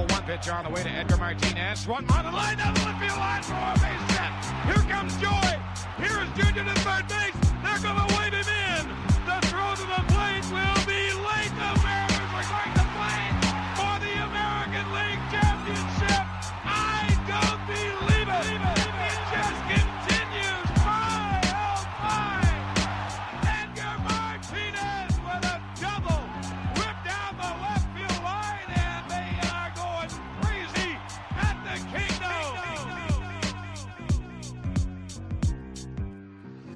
0-1 pitch on the way to Edgar Martinez. Swung on the line, down the left field line for a base hit. Here comes Joy. Here is Junior to third base. They're going to wave him in. The throw to the plate will be late. The Mariners are going to play for the American League Championship. I don't believe it. It just continues. My, oh my. Edgar Martinez with a double. Whip down the left field line, and they are going crazy at the Kingdom.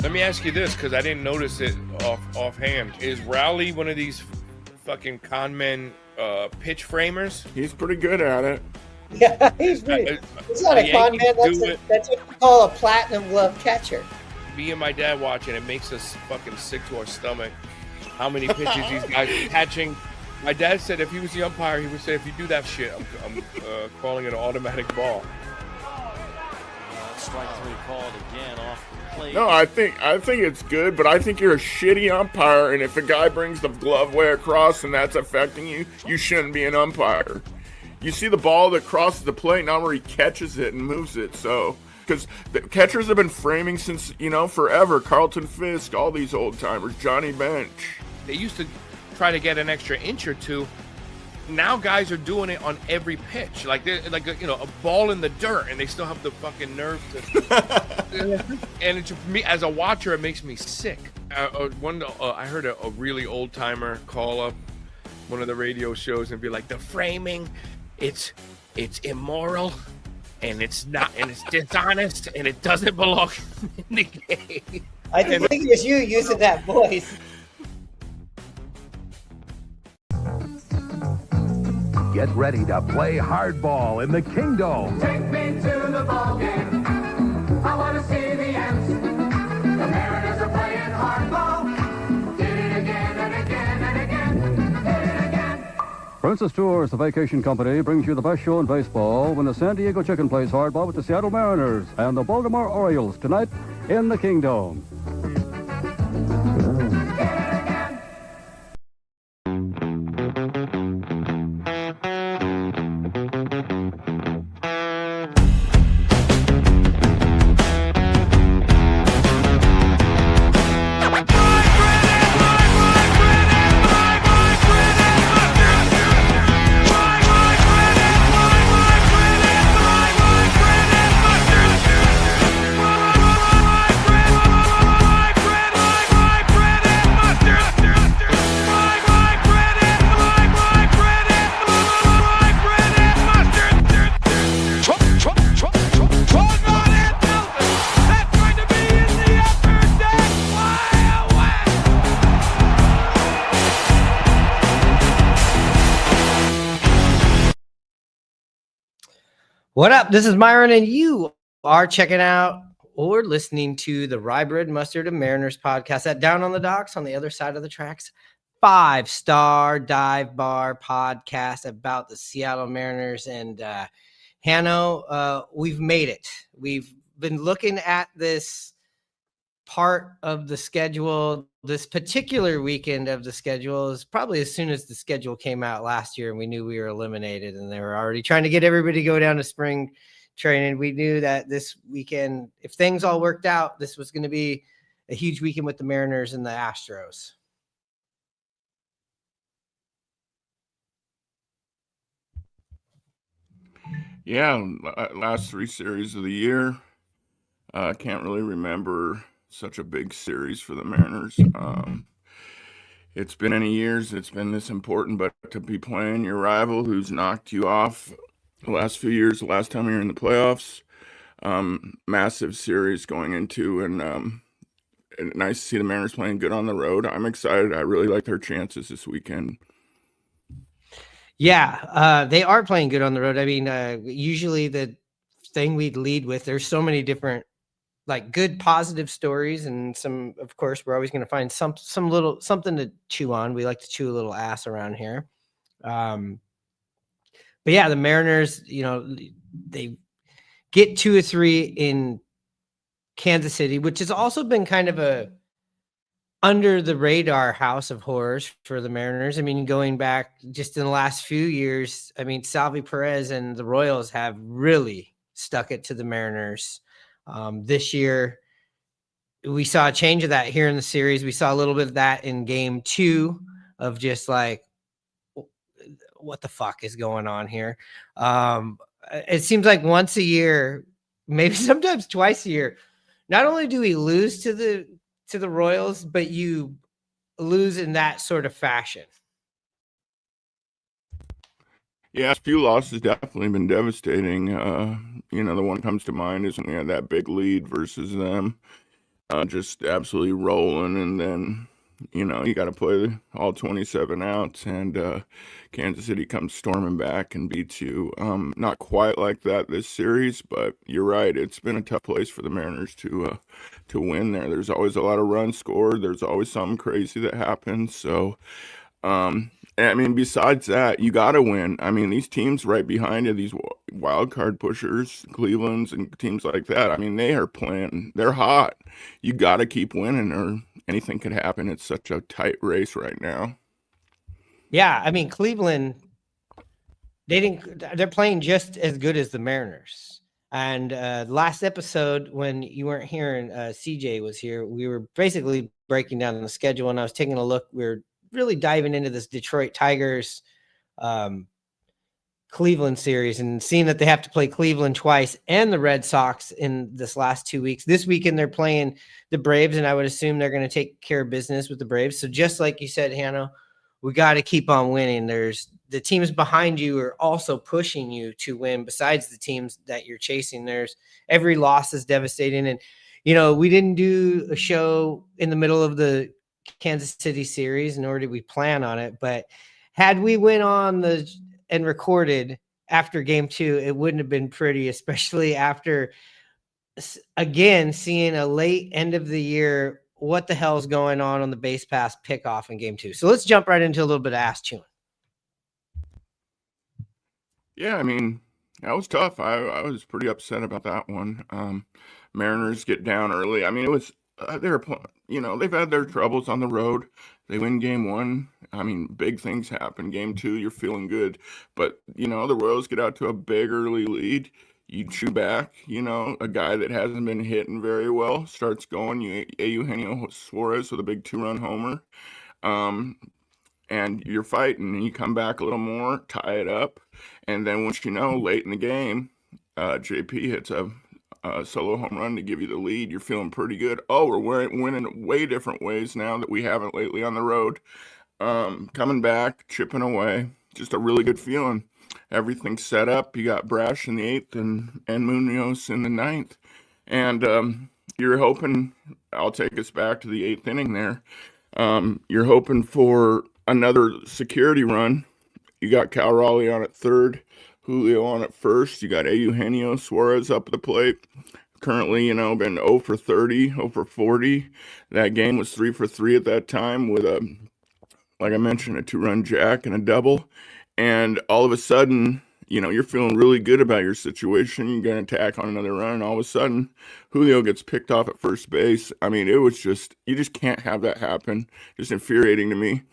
Let me ask you this, because I didn't notice it offhand. Is Rowley one of these fucking con men pitch framers? He's pretty good at it. Yeah, he's pretty. He's not a con man. That's what you call a platinum glove catcher. Me and my dad watching, it makes us fucking sick to our stomach. How many pitches these guys are catching? My dad said if he was the umpire, he would say, if you do that shit, I'm calling it an automatic ball. Strike three called again off the plate. No, I think it's good, but I think you're a shitty umpire, and if a guy brings the glove way across and that's affecting you, you shouldn't be an umpire. You see the ball that crosses the plate, not where he catches it and moves it, so... Because the catchers have been framing since, forever. Carlton Fisk, all these old-timers, Johnny Bench. They used to try to get an extra inch or two. Now guys are doing it on every pitch, like a ball in the dirt, and they still have the fucking nerve to. And for me, as a watcher, it makes me sick. I heard a really old timer call up one of the radio shows and be like, "The framing, it's immoral, and it's not, and it's dishonest, and it doesn't belong in the game." I think it was you using that voice. Get ready to play hardball in the Kingdom. Take me to the ball game. I want to see the Ants. The Mariners are playing hardball. Did it again and again and again. Did it again. Princess Tours, the vacation company, brings you the best show in baseball when the San Diego Chicken plays hardball with the Seattle Mariners and the Baltimore Orioles tonight in the Kingdom. What up? This is Myron, and you are checking out or listening to the Rye Bread Mustard and Mariners podcast at Down on the Docks on the other side of the tracks. 5-star dive bar podcast about the Seattle Mariners. And Hanno, we've made it. We've been looking at this part of the schedule, this particular weekend of the schedule, is probably as soon as the schedule came out last year and we knew we were eliminated and they were already trying to get everybody to go down to spring training. We knew that this weekend, if things all worked out, this was going to be a huge weekend with the Mariners and the Astros. Yeah, last three series of the year. I can't really remember such a big series for the Mariners. It's been many years it's been this important, but to be playing your rival who's knocked you off the last few years, the last time you're in the playoffs, massive series going into, and nice to see the Mariners playing good on the road. I'm excited. I really like their chances this weekend. Yeah, they are playing good on the road. I mean, usually the thing we'd lead with, there's so many different like good positive stories, and some, of course, we're always going to find some little something to chew on. We like to chew a little ass around here. But yeah, the Mariners, they get 2 or 3 in Kansas City, which has also been kind of a under the radar house of horrors for the Mariners. I mean, going back just in the last few years, I mean, Salvi Perez and the Royals have really stuck it to the Mariners. This year, we saw a change of that here in the series. We saw a little bit of that in game 2 of just like, what the fuck is going on here? It seems like once a year, maybe sometimes twice a year, not only do we lose to the Royals, but you lose in that sort of fashion. Yeah, a few losses definitely been devastating. The one comes to mind is when we had that big lead versus them, just absolutely rolling, and then you got to play all 27 outs, and Kansas City comes storming back and beats you. Not quite like that this series, but you're right. It's been a tough place for the Mariners to win there. There's always a lot of runs scored. There's always something crazy that happens. So, I mean, besides that, you got to win. I mean, these teams right behind you, these wild card pushers, Cleveland's and teams like that, I mean, they are playing. They're hot. You got to keep winning or anything could happen. It's such a tight race right now. Yeah, I mean, Cleveland, they're playing just as good as the Mariners. And last episode, when you weren't here and CJ was here, we were basically breaking down the schedule, and I was taking a look. We were really diving into this Detroit Tigers Cleveland series and seeing that they have to play Cleveland twice and the Red Sox in this last 2 weeks. This weekend they're playing the Braves, and I would assume they're going to take care of business with the Braves. So just like you said, Hanno, we got to keep on winning. There's the teams behind you are also pushing you to win. Besides the teams that you're chasing, there's every loss is devastating. And we didn't do a show in the middle of the Kansas City series, nor did we plan on it. But had we went on and recorded after game 2, it wouldn't have been pretty, especially after again seeing a late end of the year. What the hell is going on the base pass pickoff in game 2? So let's jump right into a little bit of ass chewing. Yeah, I mean, that was tough. I was pretty upset about that one. Mariners get down early. I mean, it was they've had their troubles on the road. They win game 1. I mean, big things happen. Game 2, you're feeling good, but the Royals get out to a big early lead. You chew back. A guy that hasn't been hitting very well starts going. Eugenio Suarez with a big 2-run homer. And you're fighting, and you come back a little more, tie it up, and then once late in the game, JP hits a solo home run to give you the lead. You're feeling pretty good. Oh, we're winning way different ways now that we haven't lately on the road. Coming back, chipping away, just a really good feeling. Everything's set up. You got Brash in the 8th and Munoz in the 9th, and you're hoping. I'll take us back to the 8th inning there. You're hoping for another security run. You got Cal Raleigh on at 3rd, Julio on at 1st. You got Eugenio Suarez up at the plate. Currently, been 0 for 30, 0 for 40. That game was 3 for 3 at that time with like I mentioned, a 2-run jack and a double. And all of a sudden, you're feeling really good about your situation. You're going to attack on another run, and all of a sudden, Julio gets picked off at first base. I mean, it was just, you just can't have that happen. Just infuriating to me.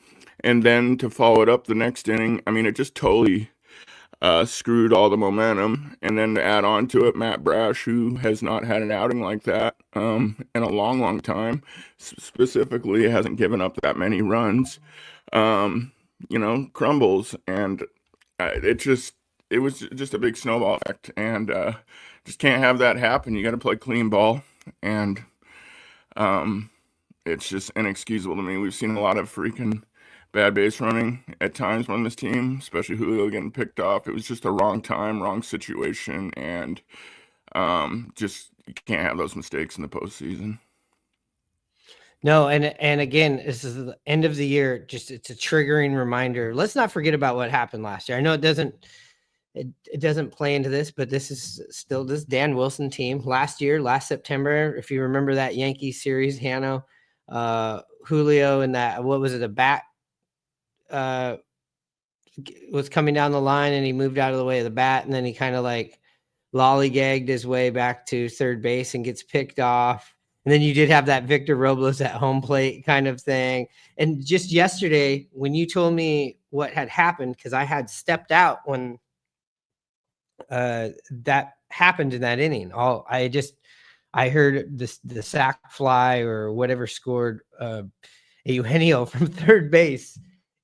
And then to follow it up the next inning, I mean, it just totally screwed all the momentum. And then to add on to it, Matt Brash, who has not had an outing like that in a long, long time, specifically hasn't given up that many runs, crumbles. And it was just a big snowball effect, and just can't have that happen. You got to play clean ball, and it's just inexcusable to me. We've seen a lot of freaking bad base running at times on this team, especially Julio getting picked off. It was just a wrong time, wrong situation, and just you can't have those mistakes in the postseason. No, and again, this is the end of the year. Just it's a triggering reminder. Let's not forget about what happened last year. I know it doesn't play into this, but this is still this Dan Wilson team. Last September, if you remember that Yankees series, Hanno, Julio, and that, what was it, a bat was coming down the line, and he moved out of the way of the bat, and then he kind of like lollygagged his way back to third base and gets picked off. And then you did have that Victor Robles at home plate kind of thing. And just yesterday, when you told me what had happened, because I had stepped out when that happened in that inning. I heard the sac fly or whatever scored Eugenio from third base,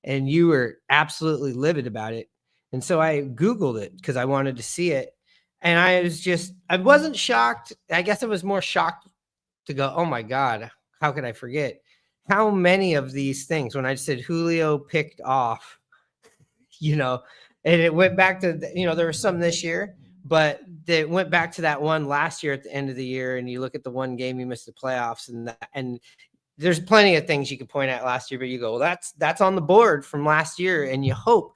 and you were absolutely livid about it. And so I Googled it because I wanted to see it. And I wasn't shocked. I guess I was more shocked to go, oh my God, how could I forget how many of these things when I said Julio picked off, and it went back to, there was some this year, but it went back to that one last year at the end of the year. And you look at the one game you missed the playoffs and there's plenty of things you could point at last year, but you go, well, that's on the board from last year. And you hope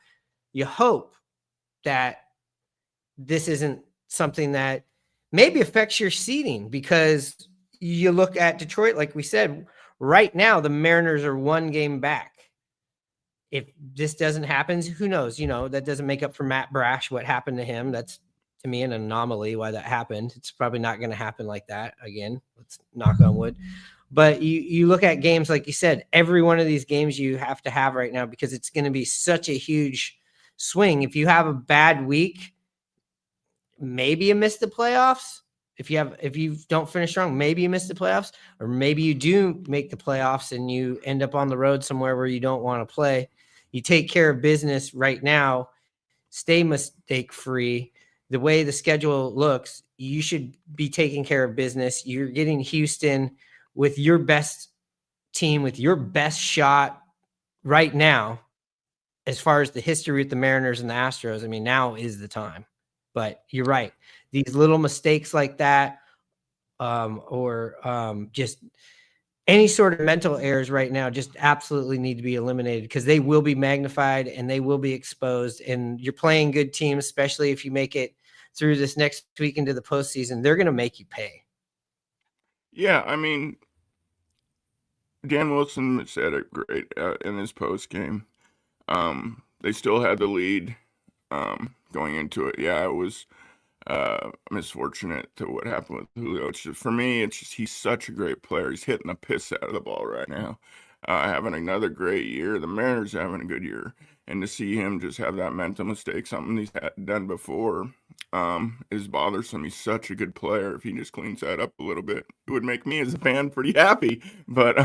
that this isn't something that maybe affects your seeding, because you look at Detroit, like we said, right now, the Mariners are one game back. If this doesn't happen, who knows? That doesn't make up for Matt Brash, what happened to him. That's, to me, an anomaly why that happened. It's probably not going to happen like that again. Let's knock on wood. But you look at games, like you said, every one of these games you have to have right now, because it's going to be such a huge swing. If you have a bad week, maybe you miss the playoffs. If you don't finish strong, maybe you miss the playoffs, or maybe you do make the playoffs and you end up on the road somewhere where you don't want to play. You take care of business right now, stay mistake free. The way the schedule looks, you should be taking care of business. You're getting Houston with your best team, with your best shot right now, as far as the history with the Mariners and the Astros. I mean, now is the time. But you're right. These little mistakes like that, or just any sort of mental errors right now, just absolutely need to be eliminated, because they will be magnified and they will be exposed. And you're playing good teams, especially if you make it through this next week into the postseason. They're going to make you pay. Yeah, I mean, Dan Wilson said it great in his post game. They still had the lead going into it. Yeah, it was misfortunate to what happened with Julio. For me, he's such a great player. He's hitting the piss out of the ball right now. Having another great year. The Mariners are having a good year. And to see him just have that mental mistake, something he's done before, is bothersome. He's such a good player. If he just cleans that up a little bit, it would make me as a fan pretty happy. But,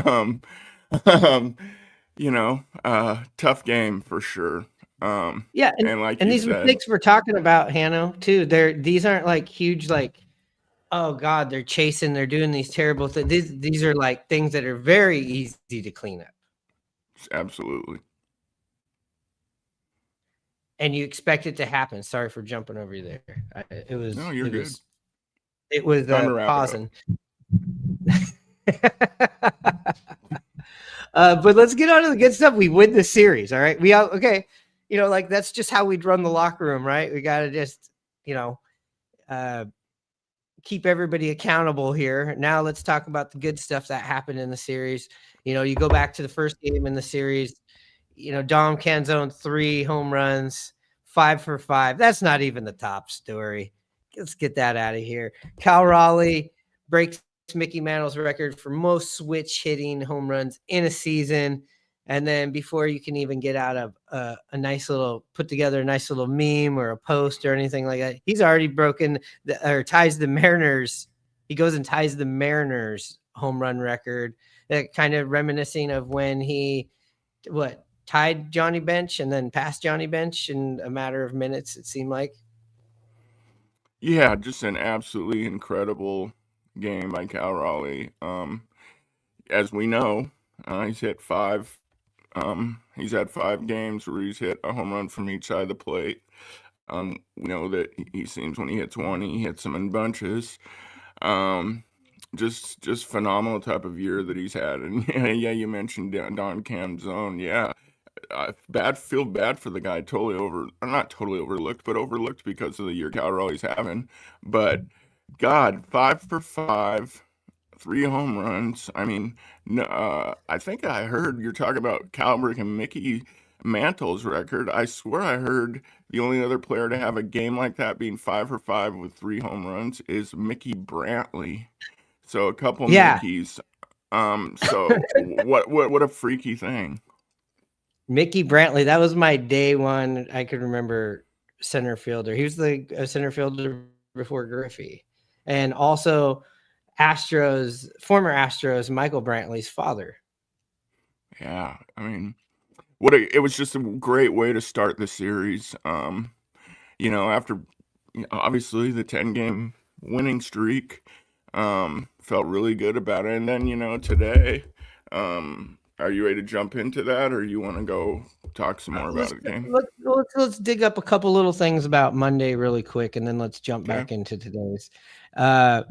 tough game for sure. Yeah, and like and you these said, mistakes we're talking about, Hanno, too, these aren't like huge, like, oh God, they're chasing, they're doing these terrible things. These are like things that are very easy to clean up. Absolutely. And you expect it to happen. Sorry for jumping over you there. No, you're good. It was Time to wrap pausing. But let's get on to the good stuff. We win the series. All right. Okay. That's just how we'd run the locker room, right? We got to just, keep everybody accountable here. Now let's talk about the good stuff that happened in the series. You go back to the first game in the series, Dom Canzone, 3 home runs, 5 for 5. That's not even the top story. Let's get that out of here. Cal Raleigh breaks Mickey Mantle's record for most switch hitting home runs in a season. And then before you can even get out of put together a nice little meme or a post or anything like that, he's already ties the Mariners. He goes and ties the Mariners home run record. That kind of reminiscing of when he, tied Johnny Bench and then passed Johnny Bench in a matter of minutes, it seemed like. Yeah, just an absolutely incredible game by Cal Raleigh. As we know, he's hit 5. He's had 5 games where he's hit a home run from each side of the plate. We know that he seems when he hits one, he hits them in bunches. Just phenomenal type of year that he's had. And yeah, you mentioned Don Canzone. Yeah, feel bad for the guy. Not totally overlooked, but overlooked because of the year Cal Raleigh's having. But God, 5 for 5. 3 home runs. I mean, no, I think I heard you're talking about Cal breaking Mickey Mantle's record. I swear I heard the only other player to have a game like that being 5 for 5 with 3 home runs is Mickey Brantley. So a couple Yeah. Mickeys. So what a freaky thing. Mickey Brantley, that was my day one. I could remember center fielder. He was the center fielder before Griffey, and also former Astros, Michael Brantley's father. Yeah, I mean, it was just a great way to start the series. After obviously the 10-game winning streak, felt really good about it. And then, today, are you ready to jump into that, or you want to go talk some more about the game? Let's dig up a couple little things about Monday really quick, and then let's jump Okay. back into today's. On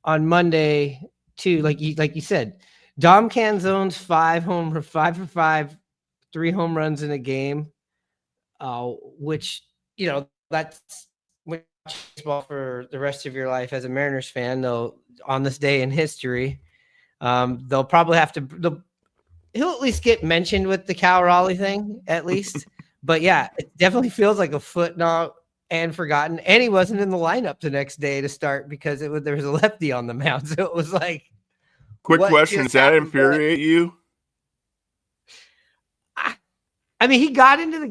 Monday too, like you said, Dom Canzone's 5 for 5, 3 home runs in a game, which that's when you watch baseball for the rest of your life as a Mariners fan. Though on this day in history, they'll probably have to. He'll at least get mentioned with the Cal Raleigh thing, at least. But yeah, it definitely feels like a footnote and forgotten. And he wasn't in the lineup the next day to start because there was a lefty on the mound. So it was like, quick question: does that infuriate you? I mean, he got into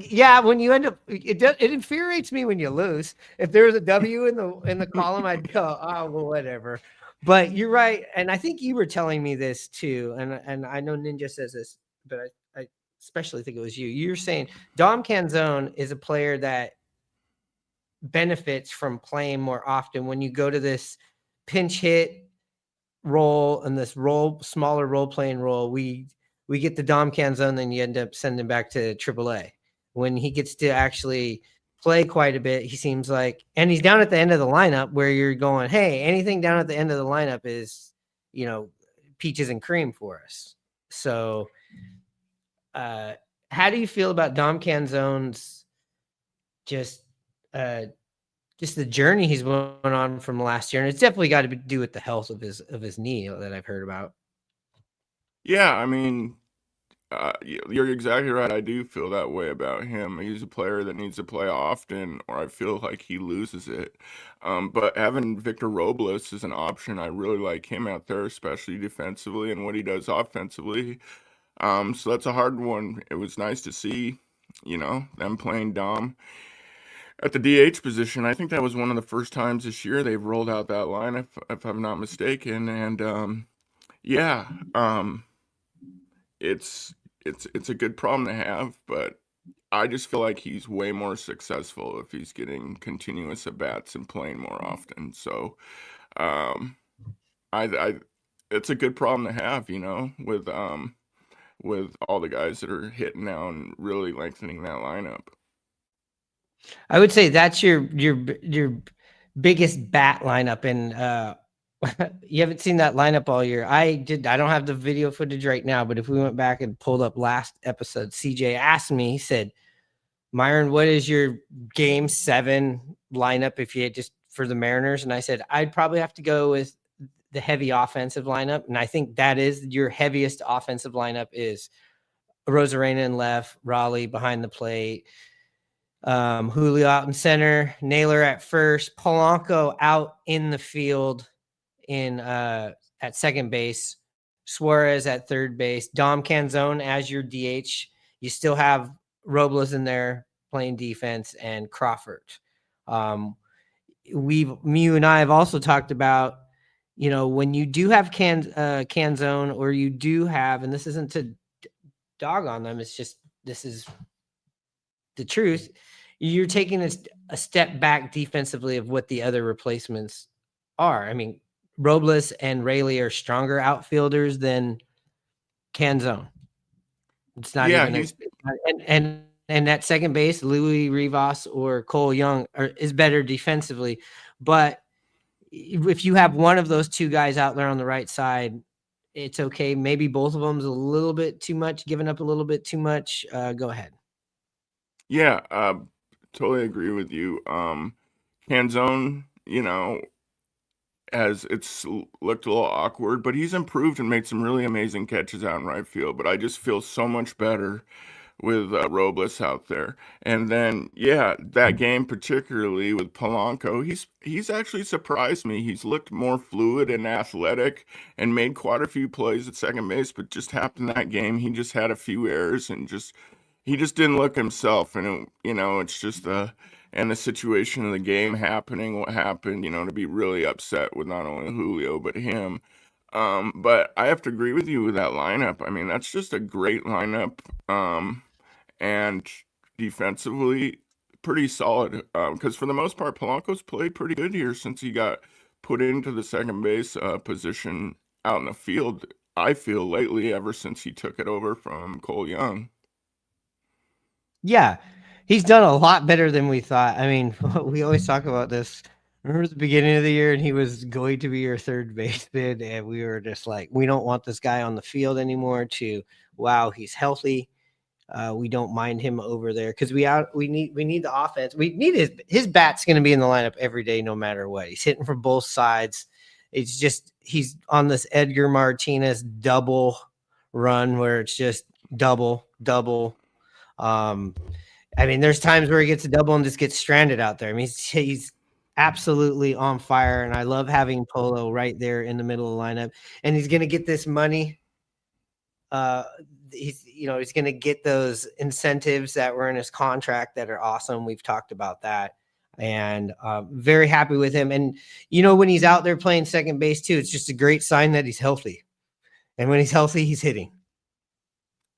when you end up, it infuriates me when you lose. If there was a W in the column, I'd go, oh well, whatever. But you're right, and I think you were telling me this too, and I know Ninja says this, but I especially think it was you. You're saying Dom Canzone is a player that benefits from playing more often when you go to this pinch hit role and this smaller role playing role. We get the Dom Canzone, then you end up sending back to AAA. When he gets to actually play quite a bit, he seems like, and he's down at the end of the lineup where you're going, hey, anything down at the end of the lineup is, peaches and cream for us. So how do you feel about Dom Canzone's just the journey he's went on from last year? And it's definitely got to do with the health of his knee that I've heard about. Yeah, I mean, you're exactly right. I do feel that way about him. He's a player that needs to play often, or I feel like he loses it. But having Victor Robles as an option, I really like him out there, especially defensively and what he does offensively. So that's a hard one. It was nice to see, them playing Dom at the DH position. I think that was one of the first times this year they've rolled out that line, if I'm not mistaken. And it's a good problem to have, but I just feel like he's way more successful if he's getting continuous at bats and playing more often. So, I it's a good problem to have, with all the guys that are hitting now and really lengthening that lineup. I would say that's your biggest bat lineup, and you haven't seen that lineup all year. I don't have the video footage right now, but if we went back and pulled up last episode, CJ asked me, he said, Myron, what is your game 7 lineup if you had just for the Mariners? And I said, I'd probably have to go with the heavy offensive lineup. And I think that is your heaviest offensive lineup is Rosarena in left, Raleigh behind the plate, Julio out in center, Naylor at first, Polanco out in the field at second base, Suarez at third base, Dom Canzone as your DH. You still have Robles in there playing defense, and Crawford. You and I have also talked about, when you do have Canzone, or you do have, and this isn't to dog on them, it's just, this is the truth. You're taking a step back defensively of what the other replacements are. I mean, Robles and Rayleigh are stronger outfielders than Canzone. It's not even and at second base, Louis Rivas or Cole Young is better defensively. But if you have one of those two guys out there on the right side, it's okay. Maybe both of them's a little bit too much, giving up a little bit too much. Go ahead. Yeah, totally agree with you. Canzone, it's looked a little awkward, but he's improved and made some really amazing catches out in right field. But I just feel so much better Robles out there. And then, yeah, that game particularly with Polanco, he's actually surprised me. He's looked more fluid and athletic and made quite a few plays at second base, but just happened that game, he just had a few errors and he just didn't look himself. And it's just the situation of the game happening, what happened, to be really upset with not only Julio but him. But I have to agree with you with that lineup. I mean, that's just a great lineup. And defensively, pretty solid. Because for the most part, Polanco's played pretty good here since he got put into the second base position out in the field. I feel lately, ever since he took it over from Cole Young. Yeah, he's done a lot better than we thought. I mean, we always talk about this. Remember the beginning of the year, and he was going to be your third baseman, and we were just like, we don't want this guy on the field anymore. To wow, he's healthy. We don't mind him over there because we need the offense. We need his bat's going to be in the lineup every day, no matter what. He's hitting from both sides. It's just he's on this Edgar Martinez double run where it's just double. I mean, there's times where he gets a double and just gets stranded out there. I mean, he's absolutely on fire, and I love having Polo right there in the middle of the lineup. And he's going to get this money. He's going to get those incentives that were in his contract that are awesome. We've talked about that, and very happy with him. And when he's out there playing second base too, it's just a great sign that he's healthy. And when he's healthy, he's hitting.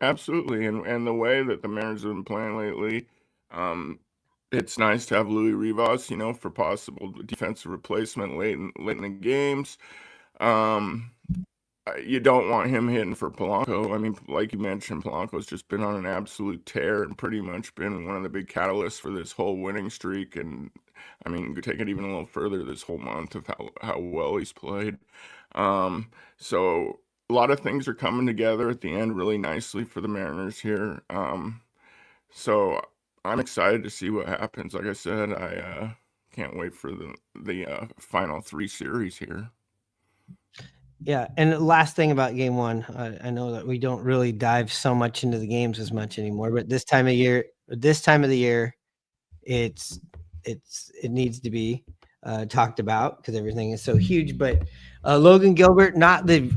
Absolutely, and the way that the Mariners have been playing lately, it's nice to have Louis Rivas, for possible defensive replacement late in the games. You don't want him hitting for Polanco. I mean, like you mentioned, Polanco's just been on an absolute tear and pretty much been one of the big catalysts for this whole winning streak. And I mean, you take it even a little further this whole month of how well he's played. So a lot of things are coming together at the end really nicely for the Mariners here. So I'm excited to see what happens. Like I said, I can't wait for the final 3 series here. Yeah, and the last thing about game 1, I know that we don't really dive so much into the games as much anymore, but this time of the year, it needs to be talked about because everything is so huge. But Logan Gilbert, not the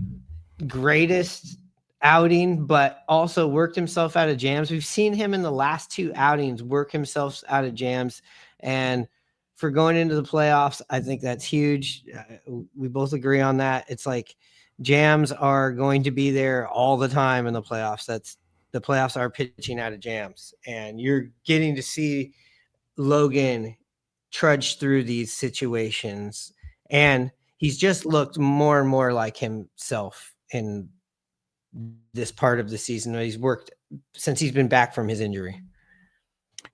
greatest outing, but also worked himself out of jams. We've seen him in the last 2 outings work himself out of jams, and for going into the playoffs, I think that's huge. We both agree on that. It's like jams are going to be there all the time in the playoffs. The playoffs are pitching out of jams, and you're getting to see Logan trudge through these situations, and he's just looked more and more like himself in this part of the season. He's worked since he's been back from his injury.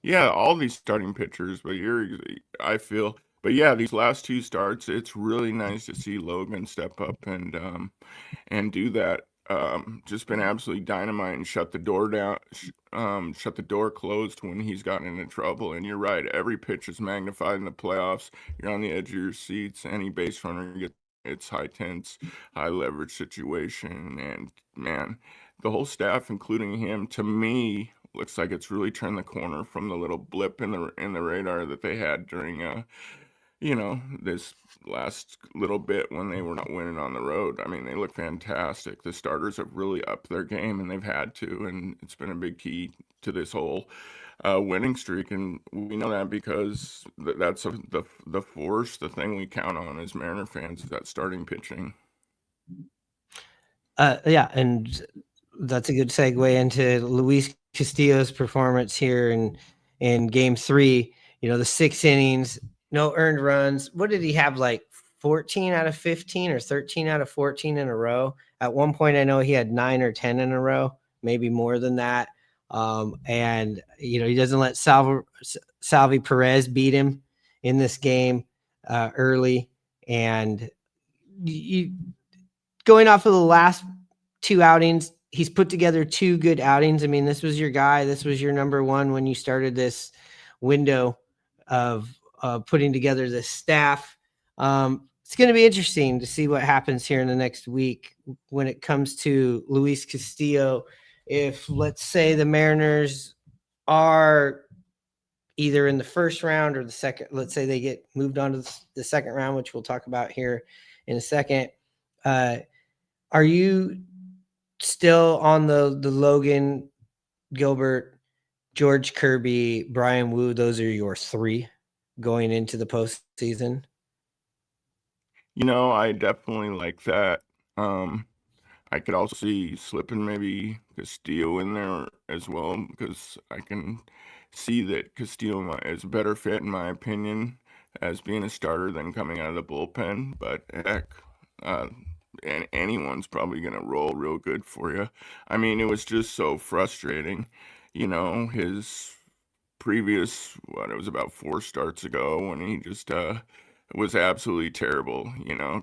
Yeah, all these starting pitchers, but these last 2 starts, it's really nice to see Logan step up and do that. Just been absolutely dynamite and shut the door down, shut the door closed when he's gotten into trouble. And you're right, every pitch is magnified in the playoffs. You're on the edge of your seats. Any base runner gets it's high tense, high leverage situation, and man, the whole staff, including him, to me, looks like it's really turned the corner from the little blip in the radar that they had during this last little bit when they were not winning on the road. I mean, they look fantastic. The starters have really upped their game, and they've had to, and it's been a big key to this whole winning streak. And we know that because that's the force, the thing we count on as Mariner fans is that starting pitching. Yeah, and that's a good segue into Luis Castillo's performance here in game 3. The 6 innings, no earned runs. What did he have, like 14 out of 15 or 13 out of 14 in a row? At one point, I know he had 9 or 10 in a row, maybe more than that. And he doesn't let Salvi Perez beat him in this game early. And going off of the last 2 outings, he's put together 2 good outings. I mean, this was your guy. This was your number 1 when you started this window of putting together this staff. It's going to be interesting to see what happens here in the next week when it comes to Luis Castillo if let's say the Mariners are either in the first round or the second, let's say they get moved on to the second round, which we'll talk about here in a second. Are you still on the Logan, Gilbert, George Kirby, Brian Wu? Those are your three going into the postseason. I definitely like that. I could also see slipping maybe Castillo in there as well, because I can see that Castillo is a better fit, in my opinion, as being a starter than coming out of the bullpen. But heck, anyone's probably going to roll real good for you. I mean, it was just so frustrating. His previous, it was about 4 starts ago, when he just was absolutely terrible.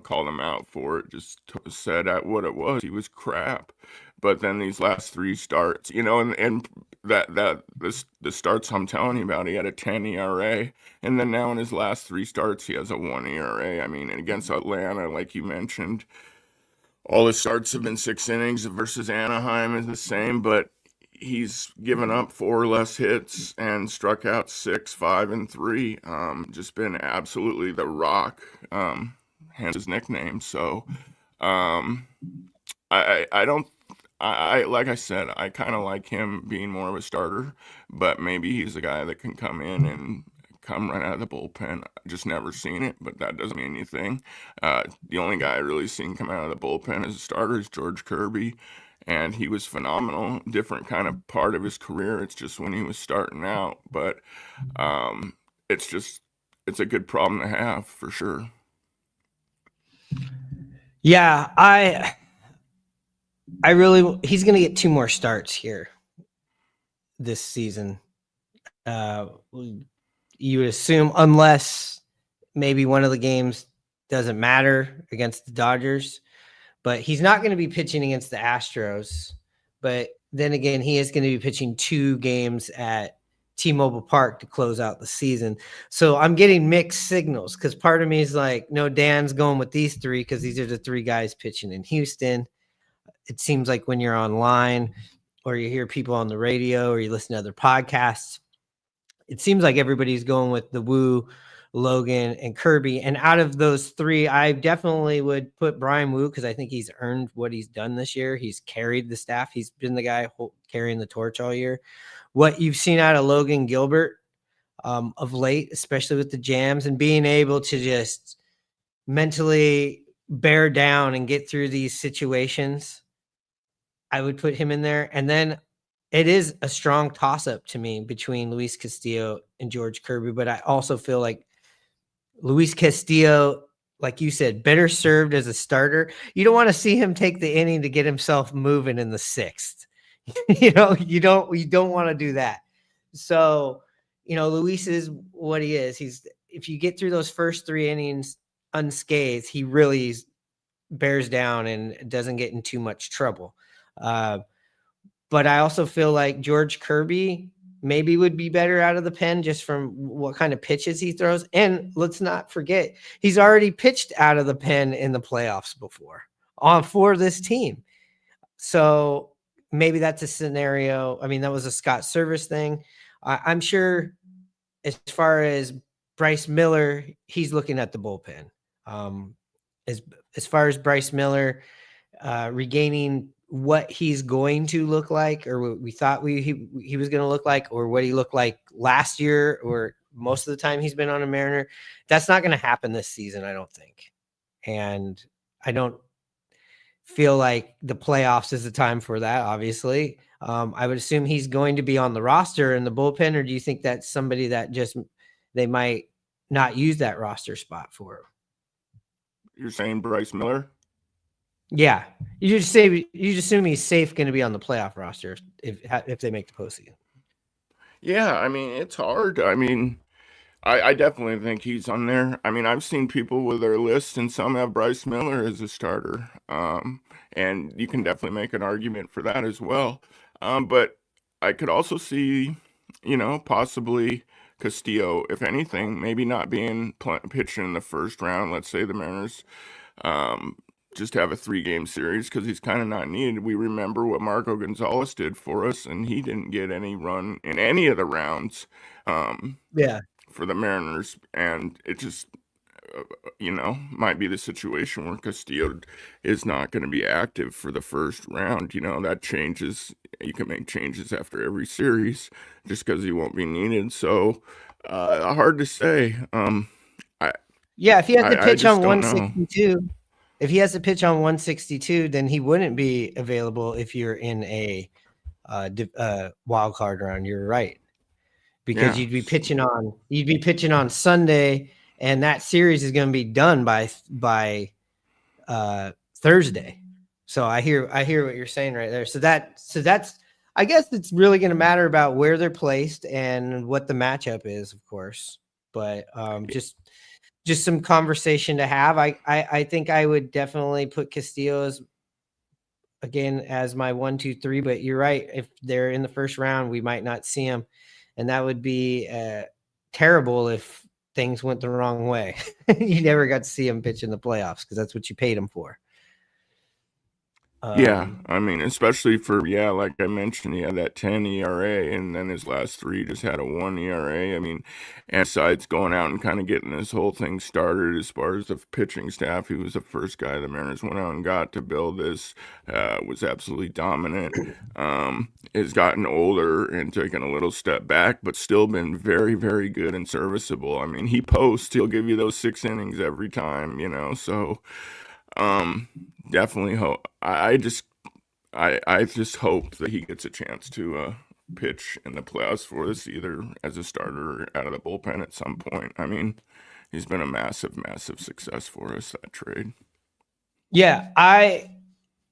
Called him out for it, just said at what it was. He was crap. But then these last 3 starts, and the starts I'm telling you about, he had a 10 ERA, and then now in his last 3 starts, he has a 1 ERA. I mean, and against Atlanta, like you mentioned, all his starts have been 6 innings versus Anaheim is the same, but he's given up 4 less hits and struck out 6, 5, and 3. Just been absolutely the Rock, hence his nickname. So, I don't. I like I said, I kind of like him being more of a starter, but maybe he's a guy that can come in and come right out of the bullpen. I just never seen it, but that doesn't mean anything. The only guy I really seen come out of the bullpen as a starter is George Kirby, and he was phenomenal. Different kind of part of his career. It's just when he was starting out, but it's a good problem to have for sure. Yeah, he's going to get 2 more starts here this season. You would assume, unless maybe one of the games doesn't matter against the Dodgers, but he's not going to be pitching against the Astros. But then again, he is going to be pitching 2 games at T-Mobile Park to close out the season. So I'm getting mixed signals, because part of me is like, no, Dan's going with these 3 because these are the 3 guys pitching in Houston. It seems like when you're online or you hear people on the radio or you listen to other podcasts, it seems like everybody's going with the Wu, Logan, and Kirby. And out of those 3, I definitely would put Brian Wu, because I think he's earned what he's done this year. He's carried the staff. He's been the guy carrying the torch all year. What you've seen out of Logan Gilbert of late, especially with the jams and being able to just mentally bear down and get through these situations, I would put him in there. And then it is a strong toss-up to me between Luis Castillo and George Kirby, but I also feel like Luis Castillo, like you said, better served as a starter. You don't want to see him take the inning to get himself moving in the 6th. You don't want to do that. So, Luis is what he is. If you get through those first 3 innings unscathed, he really bears down and doesn't get in too much trouble. But I also feel like George Kirby maybe would be better out of the pen just from what kind of pitches he throws. And let's not forget, he's already pitched out of the pen in the playoffs before for this team. So maybe that's a scenario. I mean, that was a Scott Service thing. I'm sure as far as Bryce Miller, he's looking at the bullpen. As far as Bryce Miller regaining what he's going to look like, or what we thought he was going to look like, or what he looked like last year, or most of the time he's been on a Mariner, that's not going to happen this season, I don't think. And I don't feel like the playoffs is the time for that, obviously. I would assume he's going to be on the roster in the bullpen, or do you think that's somebody that just they might not use that roster spot for? You're saying Bryce Miller? Yeah, you just assume he's safe going to be on the playoff roster if they make the postseason. Yeah, I mean, it's hard. I mean, I definitely think he's on there. I mean, I've seen people with their list, and some have Bryce Miller as a starter. And you can definitely make an argument for that as well. But I could also see, possibly Castillo, if anything, maybe not being pitching in the first round. Let's say the Mariners just have a 3-game series because he's kind of not needed. We remember what Marco Gonzalez did for us, and he didn't get any run in any of the rounds Yeah. for the Mariners, and it just might be the situation where Castillo is not going to be active for the first round. That changes. You can make changes after every series just because he won't be needed. So hard to say. Yeah, if he has to I pitch just on don't know. 162, if he has to pitch on 162, then he wouldn't be available if you're in a wild card round. You're right, because Yeah. you'd be pitching on Sunday, and that series is going to be done by Thursday. So I hear what you're saying right there. So that's I guess it's really going to matter about where they're placed and what the matchup is, of course. But just some conversation to have. I think I would definitely put Castillo as my 1, 2, 3. But you're right. If they're in the first round, we might not see him, and that would be terrible if things went the wrong way. You never got to see him pitch in the playoffs because that's what you paid him for. Yeah, I mean, especially for, like I mentioned, he had that 10 ERA, and then his last 3 just had a 1 ERA. I mean, and besides going out and kind of getting this whole thing started as far as the pitching staff, he was the first guy the Mariners went out and got to build this, was absolutely dominant, has gotten older and taken a little step back, but still been very, very good and serviceable. I mean, he'll give you those 6 innings every time, so... definitely hope. I just hope that he gets a chance to pitch in the playoffs for us, either as a starter or out of the bullpen at some point. I mean, he's been a massive, massive success for us, that trade. Yeah, I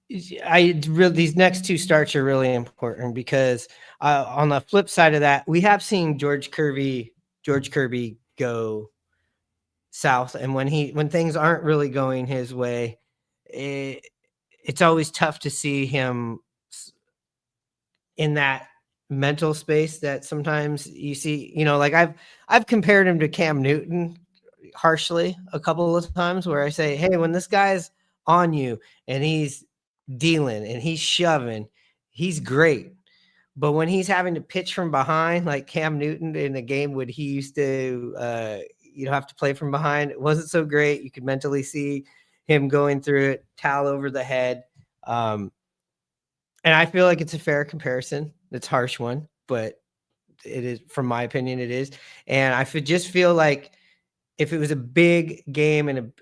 really, these next 2 starts are really important because on the flip side of that, we have seen George Kirby go south, and when things aren't really going his way, it's always tough to see him in that mental space that sometimes you see. Like I've compared him to Cam Newton harshly a couple of times, where I say, hey, when this guy's on you and he's dealing and he's shoving, he's great. But when he's having to pitch from behind, like Cam Newton in a game when he used to have to play from behind, it wasn't so great. You could mentally see him going through it, towel over the head. And I feel like it's a fair comparison. It's a harsh one, but it is, from my opinion, it is. And I just feel like if it was a big game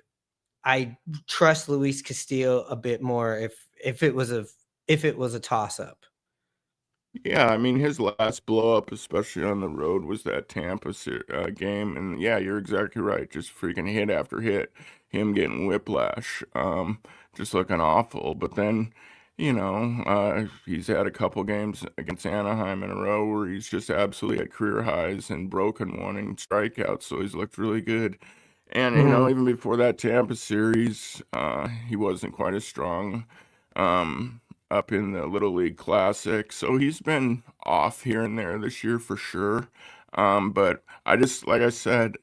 I trust Luis Castillo a bit more if it was a toss up. Yeah, I mean, his last blow up, especially on the road, was that Tampa game. And yeah, you're exactly right. Just freaking hit after hit, him getting whiplash, just looking awful. But then, he's had a couple games against Anaheim in a row where he's just absolutely at career highs and broken one in strikeouts. So he's looked really good. And, even before that Tampa series, he wasn't quite as strong. Up in the Little League Classic. So he's been off here and there this year for sure. But like I said,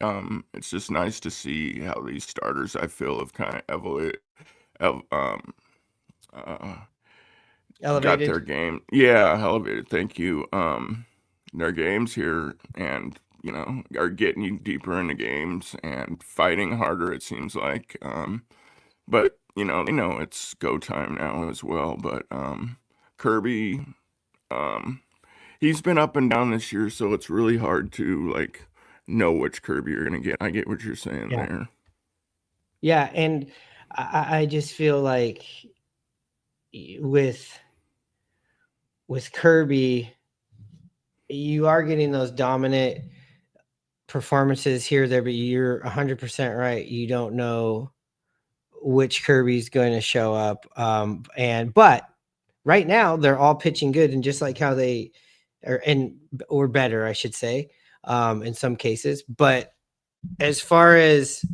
it's just nice to see how these starters, I feel, have kind of elevated. Got their game. Yeah, elevated. Thank you. Their games here and, are getting you deeper into games and fighting harder, it seems like. But it's go time now as well. But Kirby, he's been up and down this year, so it's really hard to know which Kirby you're gonna get. I get what you're saying there. Yeah, and I just feel like with Kirby, you are getting those dominant performances here, there, but you're 100% right. You don't know which Kirby's going to show up. But right now they're all pitching good, and just like how they are, or better, I should say, in some cases. But as far as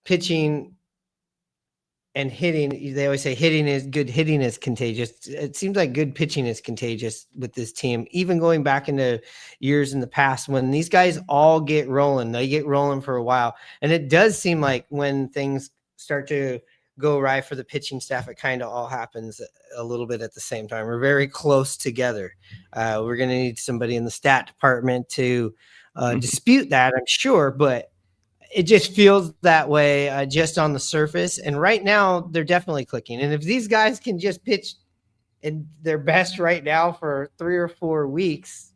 pitching and hitting, they always say hitting is contagious. It seems like good pitching is contagious with this team, even going back into years in the past when these guys all get rolling, they get rolling for a while. And it does seem like when things start to go right for the pitching staff. It kind of all happens a little bit at the same time. We're very close together. We're going to need somebody in the stat department to dispute that, I'm sure, but it just feels that way just on the surface. And right now, they're definitely clicking. And if these guys can just pitch in their best right now for 3 or 4 weeks,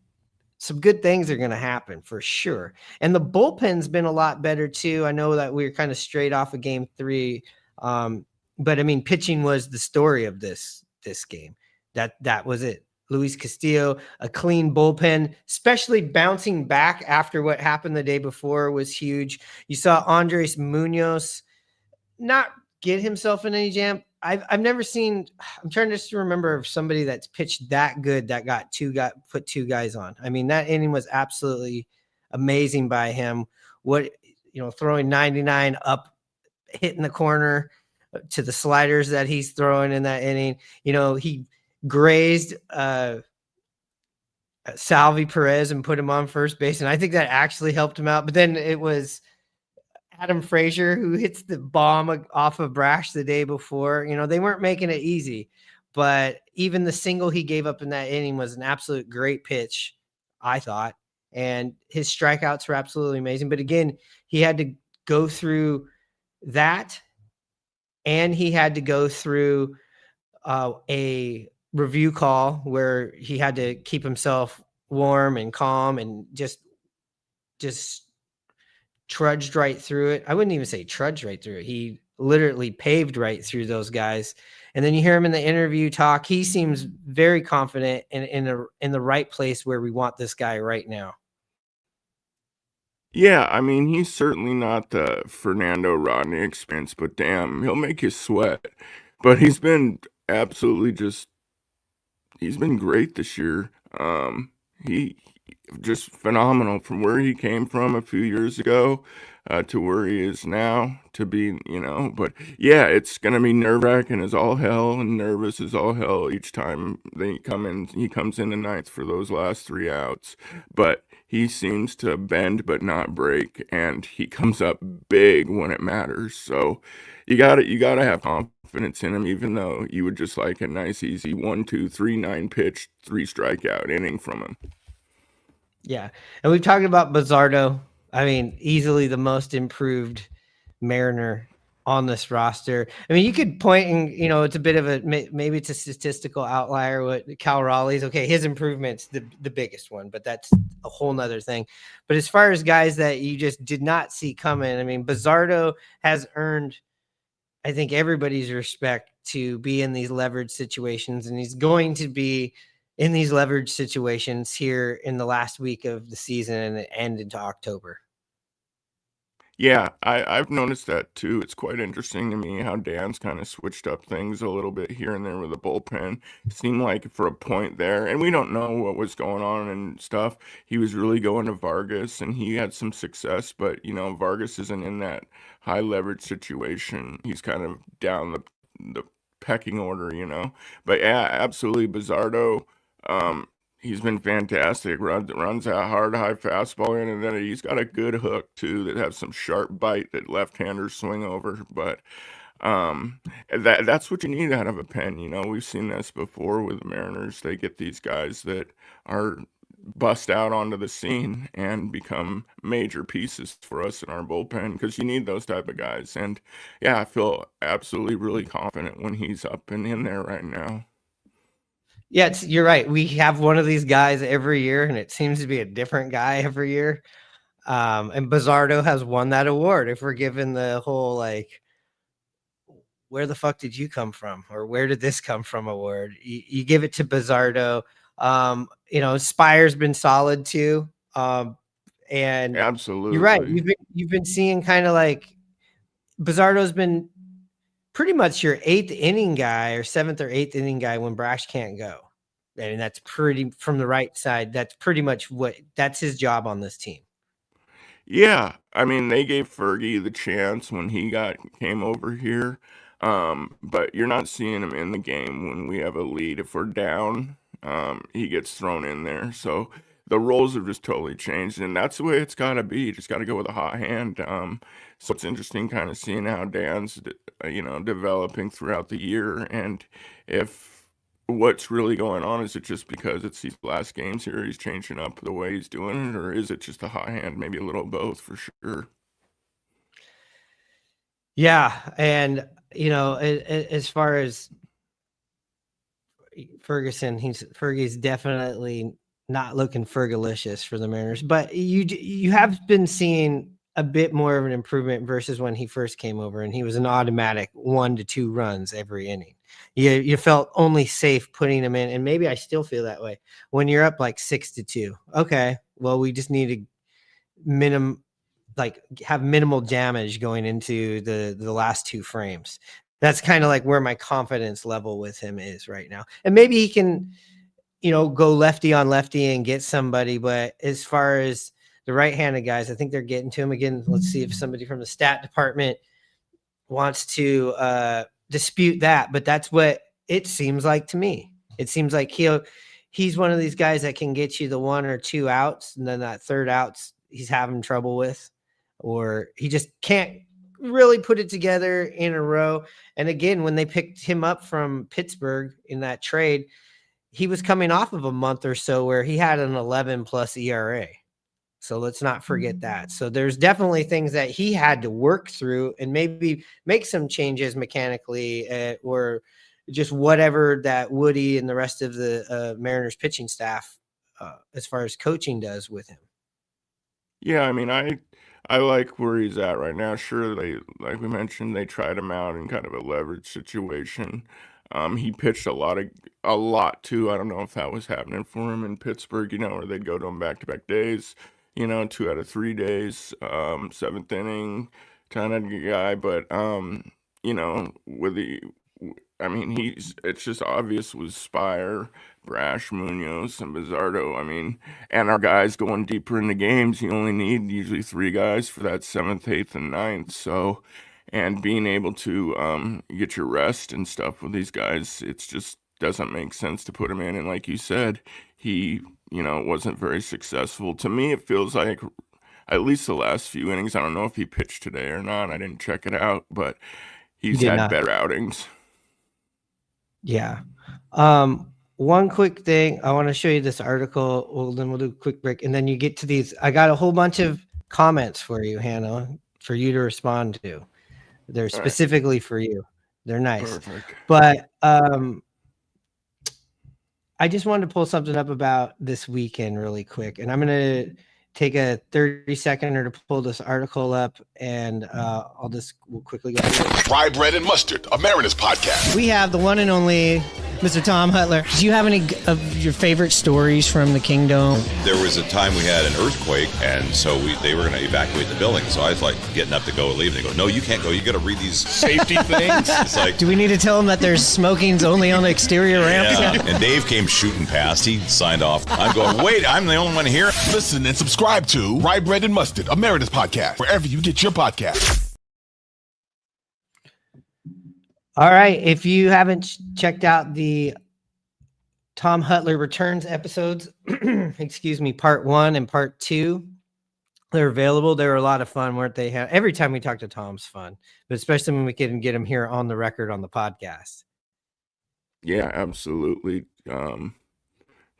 some good things are going to happen for sure. And the bullpen's been a lot better too. I know that we were kind of straight off of game 3. But I mean, pitching was the story of this game. That was it. Luis Castillo, a clean bullpen, especially bouncing back after what happened the day before was huge. You saw Andres Munoz not get himself in any jam. I've never seen. I'm trying just to remember of somebody that's pitched that good that put 2 guys on. I mean, that inning was absolutely amazing by him. Throwing 99 up, hitting the corner to the sliders that he's throwing in that inning. He grazed Salvi Perez and put him on first base, and I think that actually helped him out. But then it was Adam Frazier who hits the bomb off of Brash the day before. They weren't making it easy, but even the single he gave up in that inning was an absolute great pitch, I thought. And his strikeouts were absolutely amazing. But again, he had to go through that, and he had to go through a review call where he had to keep himself warm and calm and just trudged right through it. I wouldn't even say trudged right through it. He literally paved right through those guys. And then you hear him in the interview talk. He seems very confident in the right place where we want this guy right now. Yeah, I mean, he's certainly not the Fernando Rodney experience, but damn, he'll make you sweat. But he's been he's been great this year. He just phenomenal from where he came from a few years ago to where he is now to be, but yeah, it's going to be nerve-wracking as all hell and nervous as all hell each time he comes in the ninth for those last 3 outs, but he seems to bend but not break, and he comes up big when it matters. So you gotta have confidence in him, even though you would just like a nice easy 1, 2, 3, 9 pitch, 3 strikeout inning from him. Yeah. And we've talked about Bizzardo. I mean, easily the most improved Mariner on this roster. I mean, you could point and, it's a bit of maybe it's a statistical outlier. What Cal Raleigh's, okay, his improvement's the biggest one, but that's a whole nother thing. But as far as guys that you just did not see coming, I mean, Bizzardo has earned, I think, everybody's respect to be in these leverage situations, and he's going to be in these leverage situations here in the last week of the season and end into October. Yeah, I've noticed that too. It's quite interesting to me how Dan's kind of switched up things a little bit here and there with the bullpen. It seemed like for a point there, and we don't know what was going on and stuff, he was really going to Vargas, and he had some success, but, Vargas isn't in that high leverage situation. He's kind of down the pecking order. But yeah, absolutely, Bizzardo. He's been fantastic. Runs that hard, high fastball in, and then he's got a good hook too that has some sharp bite that left-handers swing over. But that's what you need out of a pen. We've seen this before with the Mariners. They get these guys that are bust out onto the scene and become major pieces for us in our bullpen, because you need those type of guys. And yeah, I feel absolutely really confident when he's up and in there right now. Yeah, you're right. We have one of these guys every year, and it seems to be a different guy every year. And Bizzardo has won that award. If we're given the whole, where the fuck did you come from? Or where did this come from award? You give it to Bizzardo. Spire's been solid too. And absolutely, you're right. You've been seeing kind of Bizzardo's been pretty much your 8th inning guy or 7th or 8th inning guy when Brash can't go. And that's pretty, from the right side, that's pretty much that's his job on this team. Yeah, I mean, they gave Fergie the chance when he came over here, but you're not seeing him in the game when we have a lead. If we're down, he gets thrown in there. So the roles have just totally changed, and that's the way it's got to be. You just got to go with a hot hand. So it's interesting kind of seeing how Dan's, developing throughout the year, and if what's really going on, is it just because it's these last games here he's changing up the way he's doing it, or is it just a hot hand? Maybe a little of both, for sure. Yeah, and as far as Ferguson, Fergie's definitely not looking Fergalicious for the Mariners, but you have been seeing a bit more of an improvement versus when he first came over, and he was an automatic 1 to 2 runs every inning. You felt only safe putting him in, and maybe I still feel that way when you're up like 6-2. Okay, well, we just need to have minimal damage going into the last 2 frames. That's kind of like where my confidence level with him is right now. And maybe he can, go lefty on lefty and get somebody. But as far as the right-handed guys, I think they're getting to him again. Let's see if somebody from the stat department wants to dispute that. But that's what it seems like to me. It seems like he's one of these guys that can get you the 1 or 2 outs, and then that third outs he's having trouble with, or he just can't really put it together in a row. And again, when they picked him up from Pittsburgh in that trade, he was coming off of a month or so where he had an 11+ ERA. So let's not forget that. So there's definitely things that he had to work through and maybe make some changes mechanically, or just whatever that Woody and the rest of the Mariners pitching staff, as far as coaching, does with him. Yeah, I mean, I like where he's at right now. Sure, like we mentioned, they tried him out in kind of a leverage situation. He pitched a lot too. I don't know if that was happening for him in Pittsburgh, where they'd go to him back-to-back days, 2 out of 3 days, 7th inning kind of guy. But, it's just obvious with Spire, Brash, Munoz, and Bizzardo. And our guys going deeper into games, you only need usually 3 guys for that 7th, 8th, and 9th. So, and being able to get your rest and stuff with these guys, it just doesn't make sense to put him in. And like you said, he, wasn't very successful. To me, it feels like at least the last few innings. I don't know if he pitched today or not. I didn't check it out, but he's had better outings. Yeah. One quick thing. I want to show you this article. Well, then we'll do a quick break, and then you get to these. I got a whole bunch of comments for you, Hannah, for you to respond to. They're specifically for you. They're nice. Perfect. But I just wanted to pull something up about this weekend really quick, and I'm going to take a 30-seconder to pull this article up, and we'll quickly go through it. Rye Bread and Mustard, a Mariners podcast. We have the one and only Mr. Tom Hutler. Do you have any of your favorite stories from the Kingdom? There was a time we had an earthquake, and so they were going to evacuate the building. So I was like getting up to go leave, and they go, "No, you can't go. You got to read these safety things." It's like, do we need to tell them that there's smoking's only on the exterior ramps? Yeah. And Dave came shooting past. He signed off. I'm going, wait, I'm the only one here. Listen and subscribe to Rye Bread and Mustard, a Mariners podcast, wherever you get your podcast. All right. If you haven't checked out the Tom Hutler Returns episodes, excuse me, part 1 and part 2, they're available. They were a lot of fun, weren't they? Every time we talk to Tom's fun, but especially when we can get him here on the record on the podcast. Yeah, absolutely.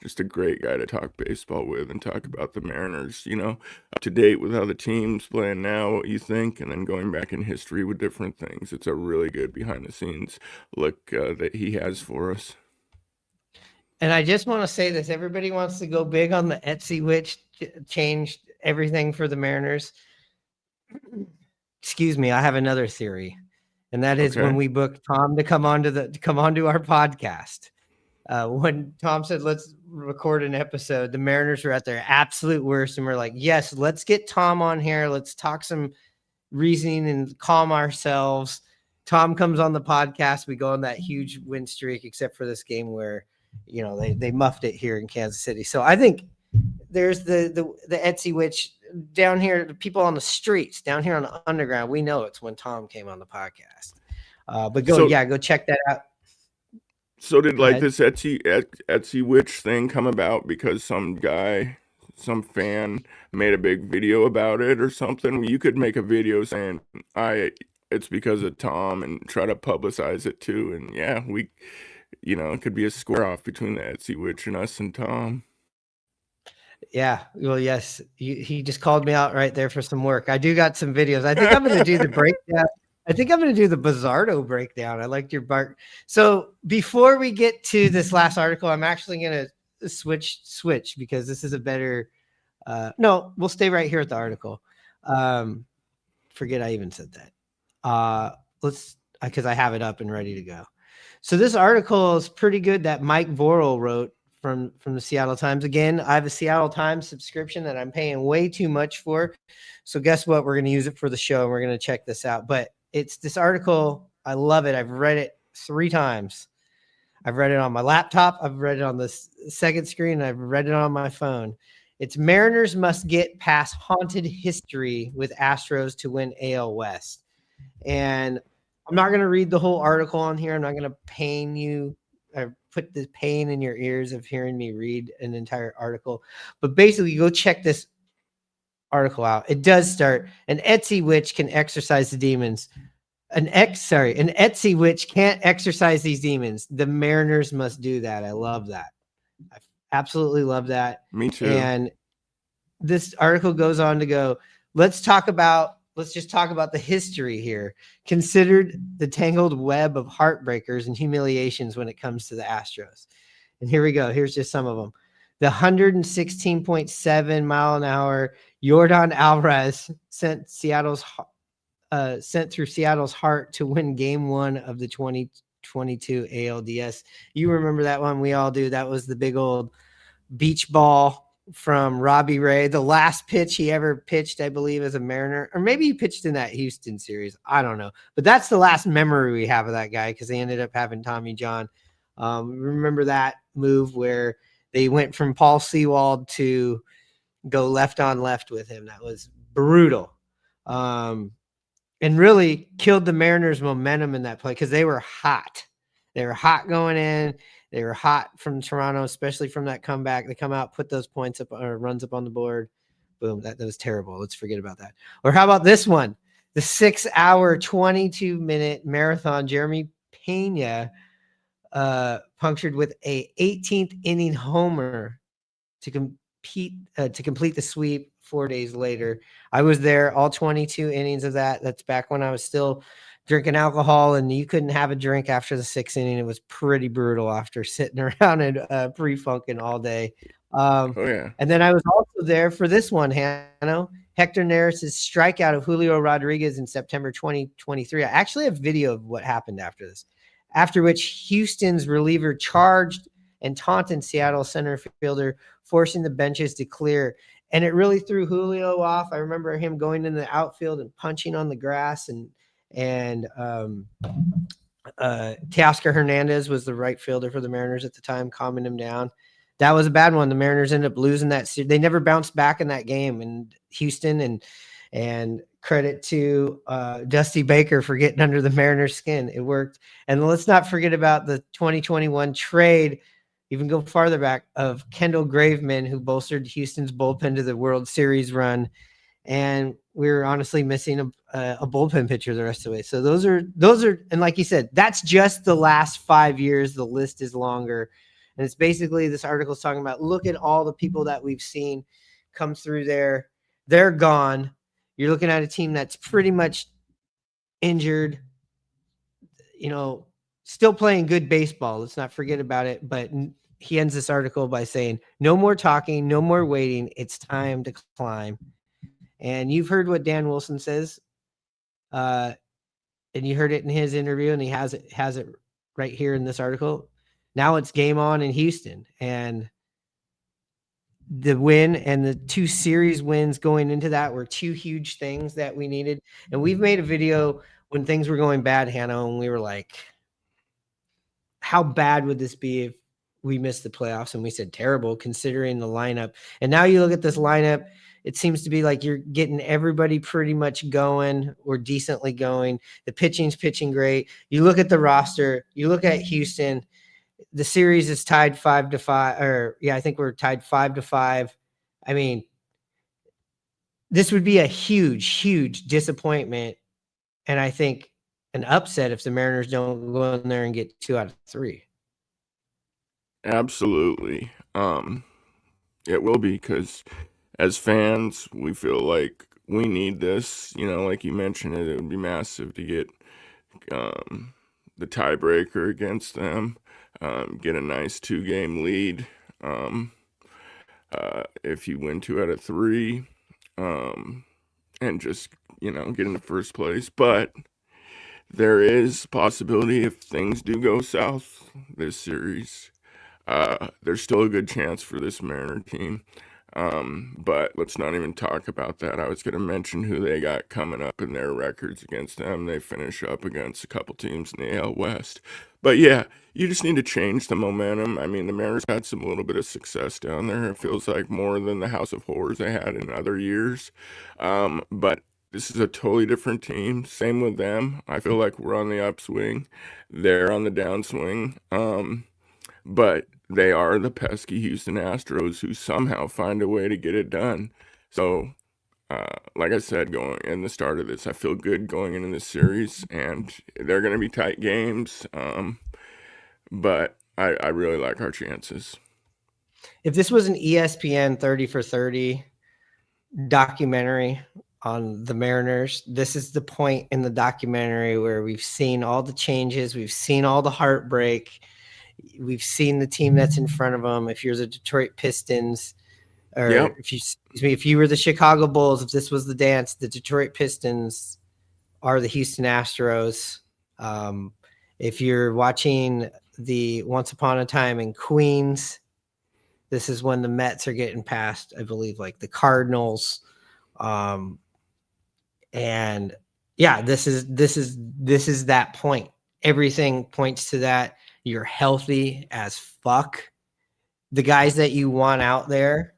Just a great guy to talk baseball with and talk about the Mariners, up to date with how the team's playing now, what you think, and then going back in history with different things. It's a really good behind-the-scenes look that he has for us. And I just want to say this. Everybody wants to go big on the Etsy, which changed everything for the Mariners. Excuse me, I have another theory, and that is when we booked Tom to come onto our podcast. When Tom said, let's record an episode, the Mariners were at their absolute worst. And we're like, yes, let's get Tom on here. Let's talk some reasoning and calm ourselves. Tom comes on the podcast. We go on that huge win streak, except for this game where, they muffed it here in Kansas City. So I think there's the Etsy witch down here, the people on the streets down here on the underground. We know it's when Tom came on the podcast. But go check that out. So did this Etsy witch thing come about because some guy some fan made a big video about it or something. You could make a video saying it's because of Tom and try to publicize it too. And yeah, it could be a square off between the Etsy witch and us and Tom. Yeah, well, yes, he just called me out right there for some work. I do got some videos. I think I'm going to do the breakdown. I think I'm going to do the Bizardo breakdown. I liked your bark. So before we get to this last article, I'm actually going to switch because this is a better. No, we'll stay right here at the article. Forget I even said that. Because I have it up and ready to go. So this article is pretty good that Mike Vorel wrote from the Seattle Times. Again, I have a Seattle Times subscription that I'm paying way too much for. So guess what? We're going to use it for the show and we're going to check this out. But it's this article. I love it. I've read it 3 times. I've read it on my laptop. I've read it on the second screen. I've read it on my phone. It's Mariners must get past haunted history with Astros to win AL West. And I'm not going to read the whole article on here. I'm not going to pain you or put the pain in your ears of hearing me read an entire article. But basically, go check this article out. It does start, an Etsy witch can exorcise the demons. An Etsy witch can't exorcise these demons. The Mariners must do that. I love that. I absolutely love that. Me too. And this article goes on to go, let's just talk about the history here. Considered the tangled web of heartbreakers and humiliations when it comes to the Astros. And here we go. Here's just some of them. The 116.7 mile an hour Yordan Alvarez sent through Seattle's heart to win Game 1 of the 2022 ALDS. You remember that one? We all do. That was the big old beach ball from Robbie Ray, the last pitch he ever pitched, I believe, as a Mariner, or maybe he pitched in that Houston series. I don't know, but that's the last memory we have of that guy because they ended up having Tommy John. Remember that move where they went from Paul Sewald to go left on left with him? That was brutal, and really killed the Mariners' momentum in that play because they were hot. They were hot going in. They were hot from Toronto, especially from that comeback. They come out, put those points up or runs up on the board. Boom. That was terrible. Let's forget about that. Or how about this one? The 6-hour, 22-minute marathon, Jeremy Pena punctured with a 18th inning homer to complete the sweep 4 days later. I was there, all 22 innings of that. That's back when I was still drinking alcohol and you couldn't have a drink after the 6th inning. It was pretty brutal after sitting around and pre-funking all day. And then I was also there for this one, Hanno. Hector Neris' strikeout of Julio Rodriguez in September 2023. I actually have video of what happened after this, after which Houston's reliever charged and taunted Seattle center fielder, forcing the benches to clear. And it really threw Julio off. I remember him going in the outfield and punching on the grass, and Teoscar Hernandez was the right fielder for the Mariners at the time, calming him down. That was a bad one. The Mariners ended up losing that series. They never bounced back in that game in Houston, and credit to Dusty Baker for getting under the Mariners' skin. It worked. And let's not forget about the 2021 trade, even go farther back, of Kendall Graveman, who bolstered Houston's bullpen to the World Series run. And we were honestly missing a bullpen pitcher the rest of the way. So those are, and like you said, that's just the last 5 years. The list is longer. And it's basically, this article is talking about, look at all the people that we've seen come through there. They're gone. You're looking at a team that's pretty much injured, still playing good baseball. Let's not forget about it. But he ends this article by saying, no more talking, no more waiting. It's time to climb. And you've heard what Dan Wilson says, and you heard it in his interview, and he has it right here in this article. Now it's game on in Houston, and the win and the 2 series wins going into that were 2 huge things that we needed. And we've made a video when things were going bad, Hannah, and we were like, how bad would this be if we missed the playoffs? And we said terrible, considering the lineup. And now you look at this lineup, it seems to be like you're getting everybody pretty much going or decently going. The pitching's pitching great. You look at the roster, you look at Houston, the series is tied 5-5, I think we're tied 5-5 I mean, this would be a huge, huge disappointment. And I think an upset if the Mariners don't go in there and get 2 out of 3. Absolutely. It will be, because as fans, we feel like we need this. Like you mentioned, it would be massive to get the tiebreaker against them, get a nice 2-game lead. If you win 2 out of 3, and just, get into first place. But there is possibility if things do go south this series, there's still a good chance for this Mariner team. But let's not even talk about that. I was going to mention who they got coming up in their records against them. They finish up against a couple teams in the AL West. But yeah, you just need to change the momentum. I mean, the Mariners had some little bit of success down there. It feels like more than the House of Horrors they had in other years. But this is a totally different team. Same with them. I feel like we're on the upswing. They're on the downswing. But they are the pesky Houston Astros who somehow find a way to get it done. So, like I said, going in the start of this, I feel good going into this series, and they're going to be tight games. But I really like our chances. If this was an ESPN 30 for 30 documentary on the Mariners, this is the point in the documentary where we've seen all the changes. We've seen all the heartbreak. We've seen the team that's in front of them. If you're the Detroit Pistons, or if you were the Chicago Bulls, if this was the dance, the Detroit Pistons are the Houston Astros. If you're watching the Once Upon a Time in Queens, this is when the Mets are getting past, I believe, like the Cardinals. And yeah, this is that point. Everything points to that. You're healthy as fuck. The guys that you want out there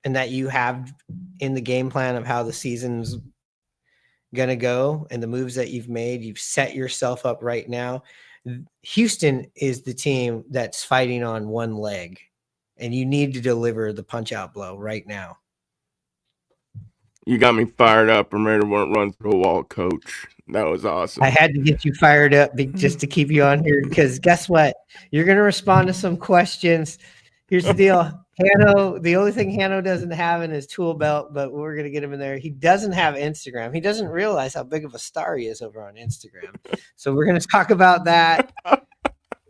and that you have in the game plan of how the season's going to go and the moves that you've made, you've set yourself up right now. Houston is the team that's fighting on one leg, and you need to deliver the punch-out blow right now. You got me fired up. I'm ready to run through a wall, Coach. That was awesome. I had to get you fired up just to keep you on here, because guess what? You're going to respond to some questions. Here's the deal. Hanno, the only thing Hanno doesn't have in his tool belt, but we're going to get him in there. He doesn't have Instagram. He doesn't realize how big of a star he is over on Instagram. So we're going to talk about that,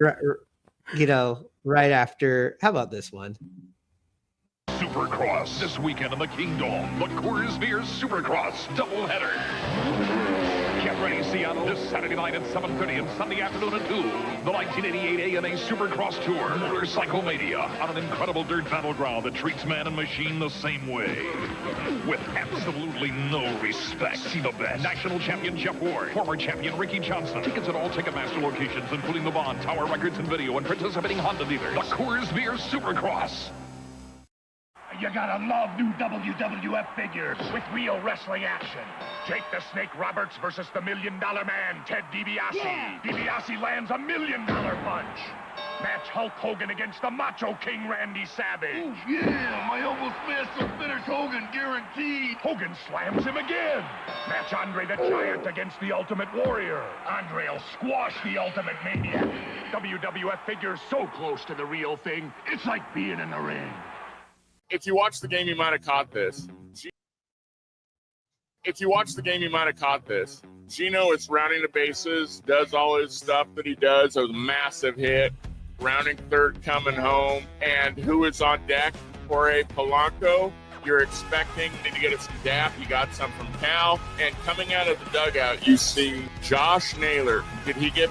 right after. How about this one? Supercross this weekend in the Kingdom. The Coors Beer Supercross doubleheader. Get ready, Seattle, this Saturday night at 7:30 and Sunday afternoon at 2. The 1988 AMA Supercross Tour, Motorcycle Mania, on an incredible dirt battleground that treats man and machine the same way. With absolutely no respect. See the best. National champion Jeff Ward, former champion Ricky Johnson. Tickets at all Ticketmaster locations, including the Bond, Tower Records and Video, and participating Honda dealers. The Coors Beer Supercross. You gotta love new WWF figures with real wrestling action. Jake the Snake Roberts versus the $1 Million Man, Ted DiBiase. Yeah. DiBiase lands a $1 million punch. Match Hulk Hogan against the Macho King Randy Savage. Ooh, yeah, my almost master finish Hogan guaranteed. Hogan slams him again. Match Andre the Giant against the Ultimate Warrior. Andre will squash the Ultimate Maniac. WWF figures so close to the real thing, it's like being in the ring. If you watch the game, you might have caught this. Gino is rounding the bases, does all his stuff that he does. It was a massive hit, rounding third, coming home. And who is on deck? Jorge Polanco. You're expecting to get some dap. You got some from Cal. And coming out of the dugout, you see Josh Naylor. Did he get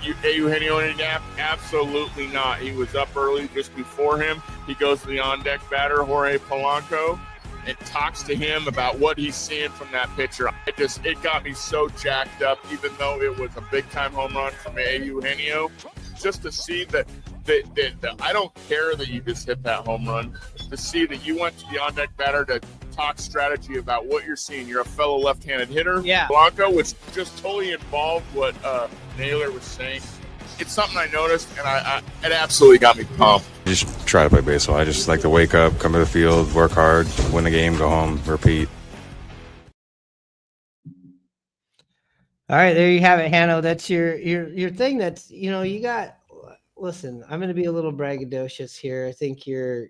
Eugenio any dap? Absolutely not. He was up early just before him. He goes to the on-deck batter, Jorge Polanco, and talks to him about what he's seeing from that pitcher. It got me so jacked up, even though it was a big-time home run from Eugenio. Just to see that I don't care that you just hit that home run. To see that you went to the on-deck batter to talk strategy about what you're seeing. You're a fellow left-handed hitter. Yeah. Blanco was just totally involved what Naylor was saying. It's something I noticed, and it absolutely got me pumped. Just try to play baseball. I just like to wake up, come to the field, work hard, win the game, go home, repeat. All right, there you have it, Hanno. That's your thing. That's you got. Listen, I'm going to be a little braggadocious here. I think you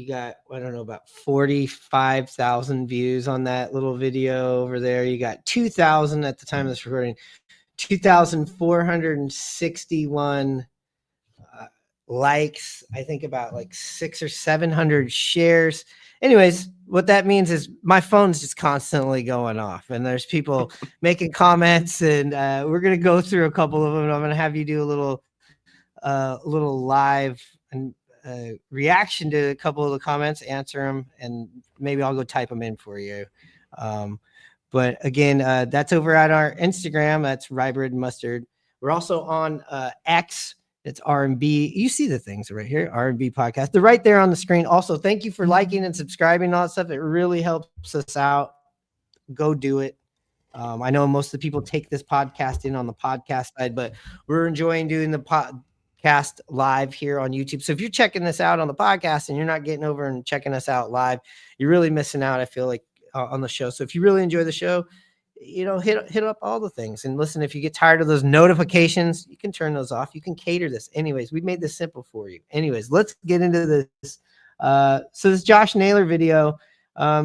got, I don't know, about 45,000 views on that little video over there. You got 2,000 at the time of this recording, 2,461 likes. I think about like 600 or 700 shares. Anyways, what that means is my phone's just constantly going off, and there's people making comments, and we're going to go through a couple of them. And I'm going to have you do a little live and reaction to a couple of the comments, answer them, and maybe I'll go type them in for you. But again, that's over at our Instagram. That's Rye Bread and Mustard. We're also on X. It's R&B. You see the things right here, R&B podcast. They're right there on the screen. Also, thank you for liking and subscribing and all that stuff. It really helps us out. Go do it. I know most of the people take this podcast in on the podcast side, but we're enjoying doing the podcast live here on YouTube. So if you're checking this out on the podcast and you're not getting over and checking us out live, you're really missing out, I feel like, on the show. So if you really enjoy the show, hit up all the things. And listen, if you get tired of those notifications, you can turn those off. You can cater this. Anyways, we made this simple for you. Anyways, let's get into this. So this Josh Naylor video,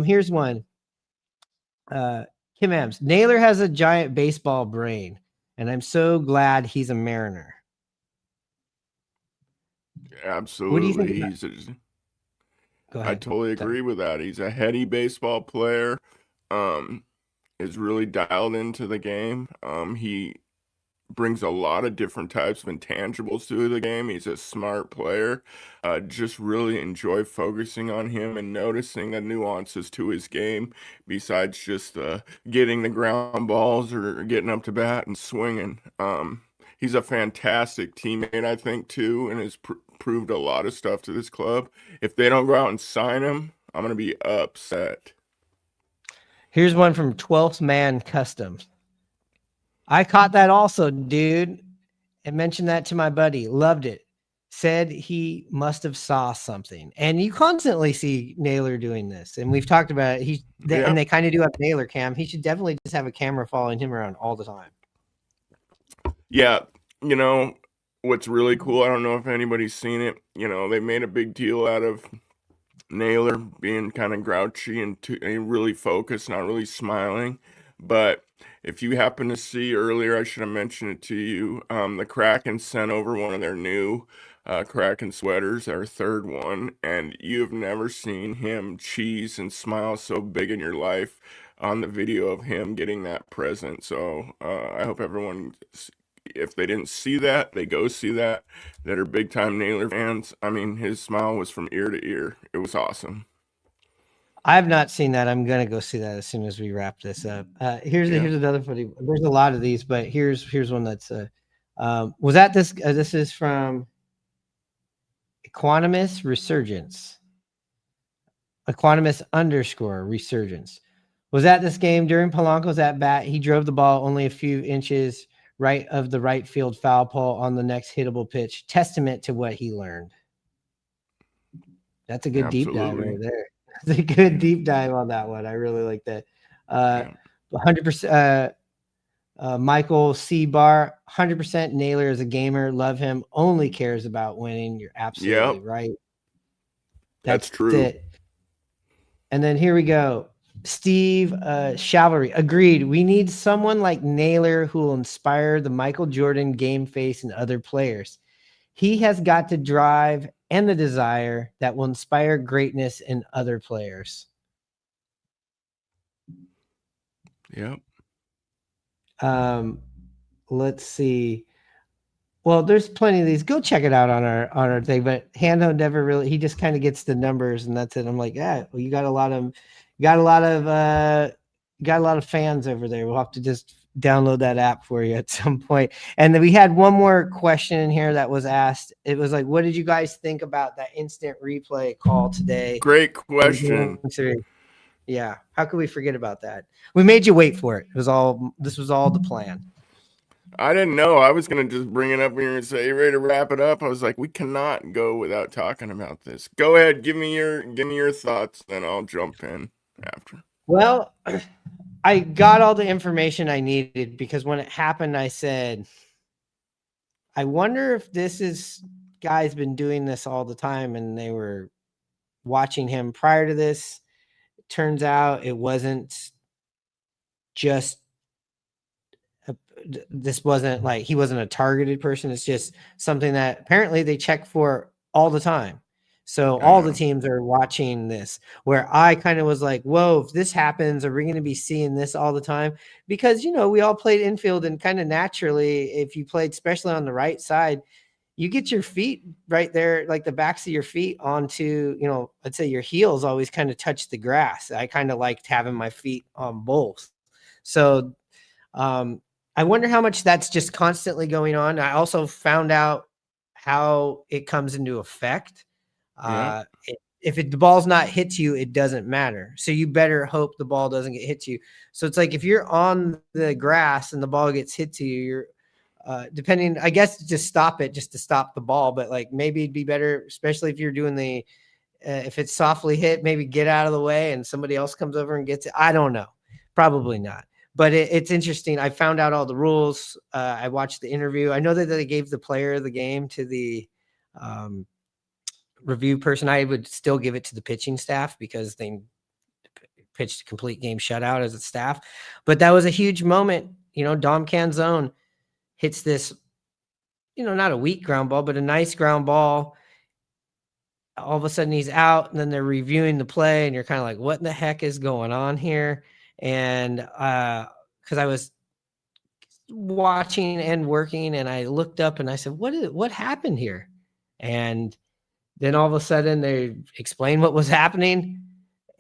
here's one. Kim Ams, Naylor has a giant baseball brain, and I'm so glad he's a Mariner. Absolutely. What do you think I totally agree with that. He's a heady baseball player. Is really dialed into the game. He brings a lot of different types of intangibles to the game. He's a smart player. Just really enjoy focusing on him and noticing the nuances to his game besides just getting the ground balls or getting up to bat and swinging. He's a fantastic teammate, I think, too, and has proved a lot of stuff to this club. If they don't go out and sign him, I'm going to be upset. Here's one from 12th Man Customs. I caught that also, dude, and mentioned that to my buddy. Loved it. Said he must have saw something. And you constantly see Naylor doing this. And we've talked about it. And they kind of do have Naylor cam. He should definitely just have a camera following him around all the time. Yeah. What's really cool, I don't know if anybody's seen it. They made a big deal out of Naylor being kind of grouchy and really focused, not really smiling. But if you happen to see earlier, I should have mentioned it to you, the Kraken sent over one of their new Kraken sweaters, our third one, and you've never seen him cheese and smile so big in your life on the video of him getting that present. So I hope everyone, if they didn't see that, they go see that are big time Naylor fans. I mean, his smile was from ear to ear. It was awesome. I have not seen that. I'm gonna go see that as soon as we wrap this up. Here's another funny. There's a lot of these, but here's one that's was that this? This is from Equanimous Resurgence. Equanimous _ Resurgence. Was at this game during Polanco's at bat. He drove the ball only a few inches right of the right field foul pole on the next hittable pitch. Testament to what he learned. That's a good deep dive right there. That's a good deep dive on that one. I really like that. 100%. Michael C. Barr, 100% Naylor is a gamer. Love him. Only cares about winning. You're absolutely right. That's true. It. And then here we go. Steve Chivalry agreed. We need someone like Naylor who will inspire the Michael Jordan game face and other players. He has got the drive and the desire that will inspire greatness in other players. Yep. Let's see. Well, there's plenty of these. Go check it out on our thing. But Hando never really. He just kind of gets the numbers and that's it. I'm like, well, you got a lot of fans over there. We'll have to just download that app for you at some point. And then we had one more question in here that was asked. It was like, what did you guys think about that instant replay call today? Great question. Yeah. How could we forget about that? We made you wait for it. This was all the plan. I didn't know. I was gonna just bring it up here and say, "You ready to wrap it up?" I was like, we cannot go without talking about this. Go ahead, give me your thoughts, then I'll jump in after. Well, I got all the information I needed because when it happened, I said, I wonder if this is guy's been doing this all the time and they were watching him prior to this. It turns out it wasn't just this wasn't like he wasn't a targeted person. It's just something that apparently they check for all the time. So all the teams are watching this, where I kind of was like, whoa, if this happens, are we going to be seeing this all the time? Because, we all played infield, and kind of naturally, if you played, especially on the right side, you get your feet right there, like the backs of your feet onto, I'd say your heels always kind of touch the grass. I kind of liked having my feet on both. So I wonder how much that's just constantly going on. I also found out how it comes into effect. Yeah. If the ball's not hit to you, it doesn't matter. So you better hope the ball doesn't get hit to you. So it's like if you're on the grass and the ball gets hit to you, you're depending, I guess, just stop it just to stop the ball. But like maybe it'd be better, especially if you're doing if it's softly hit, maybe get out of the way and somebody else comes over and gets it. I don't know. Probably not. But it's interesting. I found out all the rules. I watched the interview. I know that they gave the player of the game to the review person. I would still give it to the pitching staff because they pitched a complete game shutout as a staff. But that was a huge moment. Dom Canzone hits this, not a weak ground ball, but a nice ground ball. All of a sudden he's out, and then they're reviewing the play, and you're kind of like, what in the heck is going on here? And because I was watching and working, and I looked up and I said, what happened here? And then all of a sudden they explained what was happening.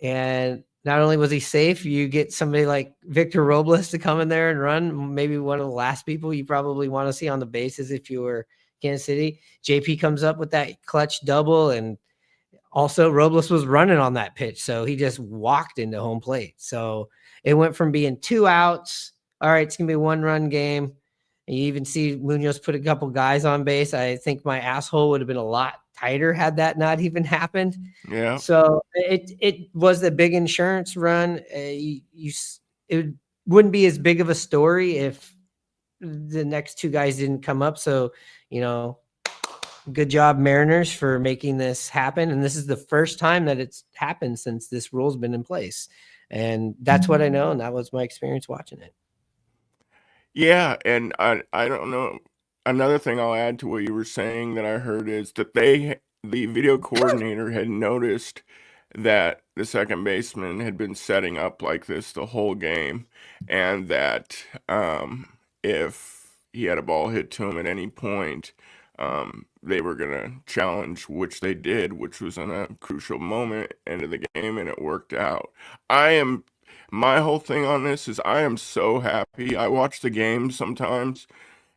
And not only was he safe, you get somebody like Victor Robles to come in there and run, maybe one of the last people you probably want to see on the bases if you were Kansas City. JP comes up with that clutch double, and also Robles was running on that pitch, so he just walked into home plate. So it went from being 2 outs, all right, it's going to be a 1-run game. And you even see Munoz put a couple guys on base. I think my asshole would have been a lot tighter had that not even happened. Yeah. So it was a big insurance run. It wouldn't be as big of a story if the next 2 guys didn't come up. So, good job, Mariners, for making this happen. And this is the first time that it's happened since this rule's been in place. And that's what I know. And that was my experience watching it. Yeah, and I don't know. Another thing I'll add to what you were saying that I heard is that the video coordinator had noticed that the second baseman had been setting up like this the whole game, and that if he had a ball hit to him at any point, they were gonna challenge, which they did, which was in a crucial moment end of the game, and it worked out. My whole thing on this is I am so happy. I watch the game sometimes,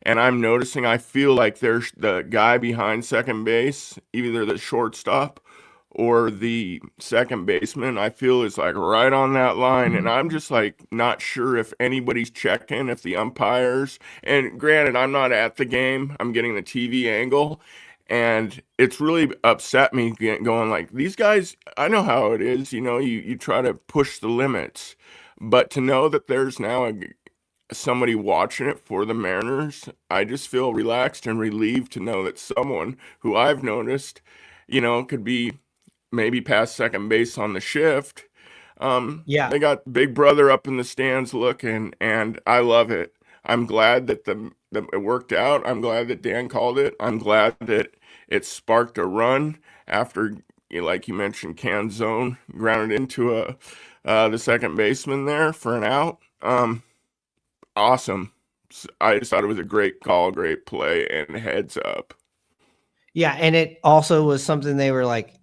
and I'm noticing I feel like there's the guy behind second base, either the shortstop or the second baseman, I feel is like right on that line. And I'm just like not sure if anybody's checking, if the umpires, and granted, I'm not at the game, I'm getting the TV angle. And it's really upset me going like, these guys, I know how it is, you try to push the limits. But to know that there's now somebody watching it for the Mariners, I just feel relaxed and relieved to know that someone who I've noticed, could be maybe past second base on the shift. Yeah. They got Big Brother up in the stands looking, and I love it. I'm glad that it worked out. I'm glad that Dan called it. I'm glad that it sparked a run after, like you mentioned, Canzone grounded into the second baseman there for an out. Awesome. I just thought it was a great call, great play, and heads up. Yeah, and it also was something they were like,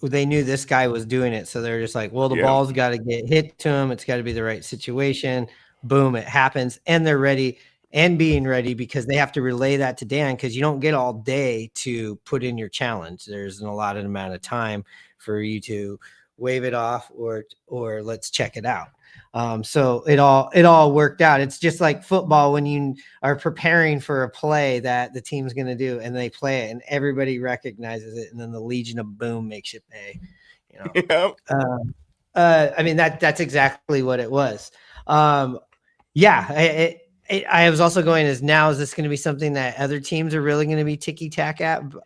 they knew this guy was doing it, so they're just like, well, the ball's got to get hit to him. It's got to be the right situation. Boom, it happens, and they're ready and being ready because they have to relay that to Dan because you don't get all day to put in your challenge. There's an allotted amount of time for you to wave it off or let's check it out. So it all worked out. It's just like football when you are preparing for a play that the team's going to do, and they play it, and everybody recognizes it, and then the Legion of Boom makes you pay. I mean that's exactly what it was. Yeah, I was also going is this going to be something that other teams are really going to be ticky-tack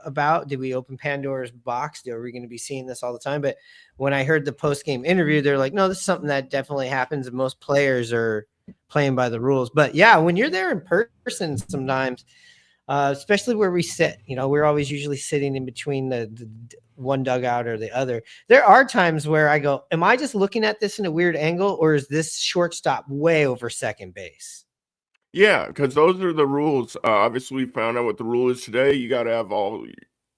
about? Did we open Pandora's box? Are we going to be seeing this all the time? But when I heard the post-game interview, they're like, no, this is something that definitely happens, and most players are playing by the rules. But yeah, when you're there in person sometimes, especially where we sit, we're always usually sitting in between the one dugout or the other. There are times where I go, am I just looking at this in a weird angle, or is this shortstop way over second base? Yeah, because those are the rules. Obviously, we found out what the rule is today. You got to have all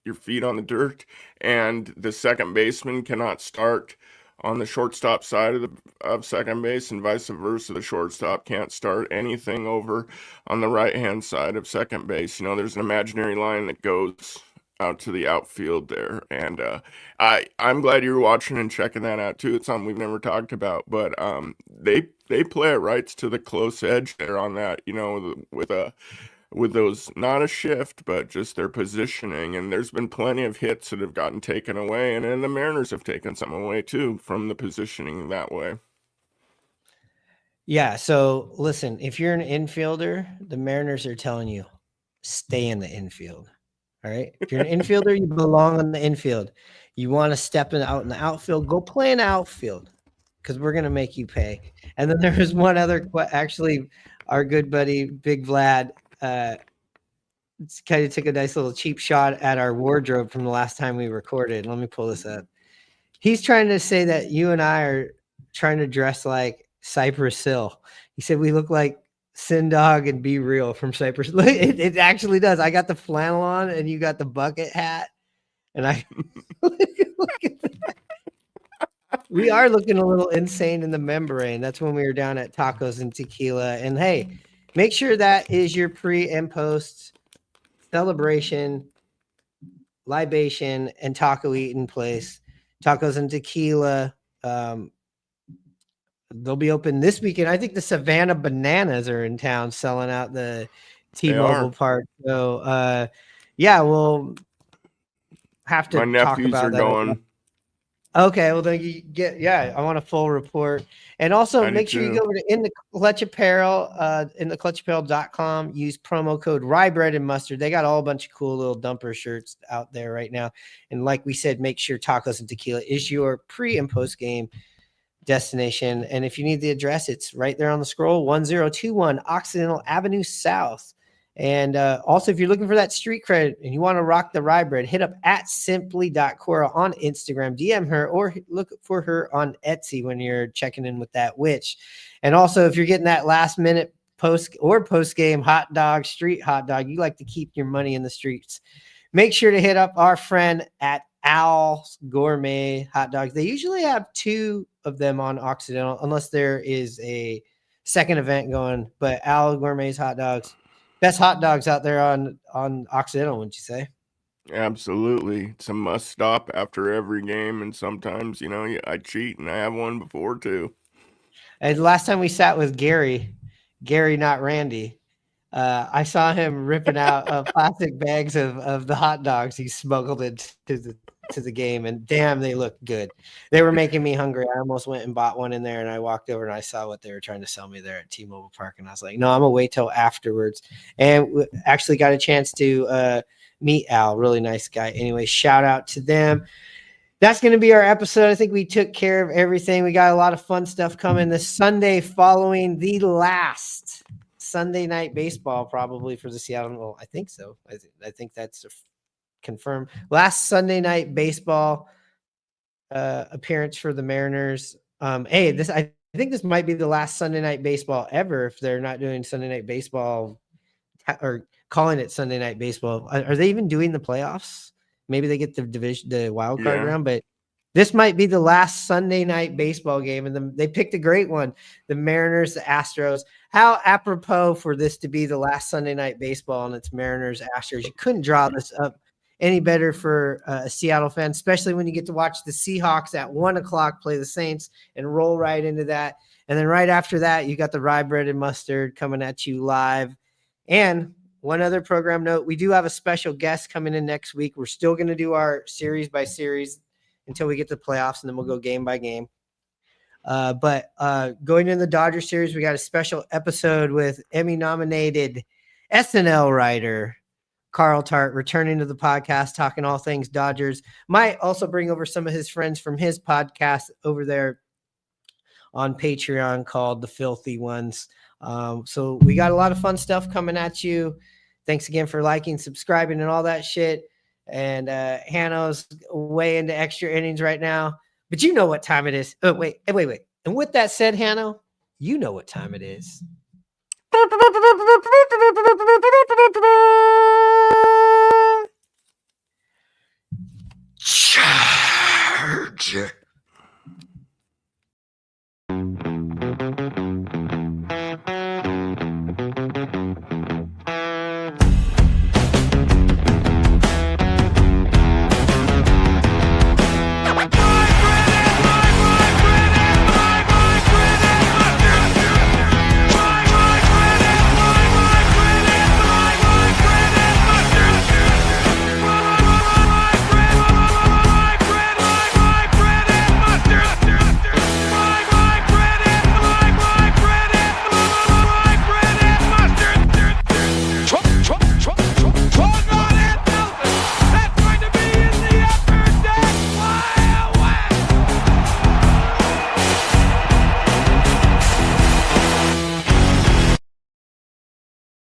your feet on the dirt, and the second baseman cannot start on the shortstop side of second base, and vice versa. The shortstop can't start anything over on the right-hand side of second base. There's an imaginary line that goes out to the outfield there, and I'm glad you're watching and checking that out too. It's something we've never talked about, but they play it right to the close edge there on that, with those, not a shift, but just their positioning. And there's been plenty of hits that have gotten taken away, and then the Mariners have taken some away too from the positioning that way. Yeah, so listen, if you're an infielder, the Mariners are telling you, stay in the infield. All right. If you're an infielder, you belong on the infield. You want to step out in the outfield, go play in the outfield, because we're going to make you pay. And then there was one other, actually, our good buddy, Big Vlad, kind of took a nice little cheap shot at our wardrobe from the last time we recorded. Let me pull this up. He's trying to say that you and I are trying to dress like Cypress Hill. He said we look like Sin Dog and Be Real from Cypress. It actually does. I got the flannel on, and you got the bucket hat, and I look at that. We are looking a little insane in the membrane. That's when we were down at Tacos and Tequila. And hey, make sure that is your pre and post celebration, libation, and taco eating place. Tacos and Tequila. They'll be open this weekend. I think the Savannah Bananas are in town selling out the T-Mobile Park. So, yeah, we'll have to talk about that. My nephews are going. Okay, well then I want a full report. And also make sure you go over to In the Clutch Apparel, intheclutchapparel.com, use promo code Rye Bread and Mustard. They got all a bunch of cool little dumper shirts out there right now. And like we said, make sure Tacos and Tequila is your pre and post game destination. And if you need the address, it's right there on the scroll, 1021 Occidental Avenue South. And also, if you're looking for that street cred and you want to rock the rye bread, hit up at simply.cora on Instagram, DM her, or look for her on Etsy when you're checking in with that witch. And also, if you're getting that last minute post game hot dog, street hot dog, you like to keep your money in the streets, make sure to hit up our friend at Al's Gourmet Hot Dogs. They usually have 2 of them on Occidental, unless there is a second event going. But Al Gourmet's hot dogs, best hot dogs out there on Occidental, wouldn't you say? Absolutely. It's a must stop after every game. And sometimes, I cheat, and I have one before too. And last time we sat with Gary, not Randy, I saw him ripping out plastic bags of the hot dogs he smuggled into the game, and damn, they looked good. They were making me hungry. I almost went and bought one in there, and I walked over and I saw what they were trying to sell me there at T-Mobile Park, and I was like, no, I'm gonna wait till afterwards. And we actually got a chance to meet Al, really nice guy. Anyway, shout out to them. That's going to be our episode. I think we took care of everything. We got a lot of fun stuff coming this Sunday following the last Sunday night baseball, probably for the Seattle. Well, I think so. I think that's confirmed. Last Sunday night baseball appearance for the Mariners. I think this might be the last Sunday night baseball ever if they're not doing Sunday night baseball or calling it Sunday night baseball. Are they even doing the playoffs? Maybe they get the wild card round, but this might be the last Sunday night baseball game. And they picked a great one. The Mariners, the Astros. How apropos for this to be the last Sunday night baseball, and it's Mariners, Astros. You couldn't draw this up any better for a Seattle fan, especially when you get to watch the Seahawks at 1:00 play the Saints and roll right into that. And then right after that, you got the Rye Bread and Mustard coming at you live. And one other program note, we do have a special guest coming in next week. We're still going to do our series by series until we get to the playoffs, and then we'll go game by game. But going into the Dodger series, we got a special episode with Emmy-nominated SNL writer Carl Tart returning to the podcast, talking all things Dodgers. Might also bring over some of his friends from his podcast over there on Patreon called The Filthy Ones. So we got a lot of fun stuff coming at you. Thanks again for liking, subscribing, and all that shit. And Hanno's way into extra innings right now. But you know what time it is. Oh, wait. And with that said, Hanno, you know what time it is.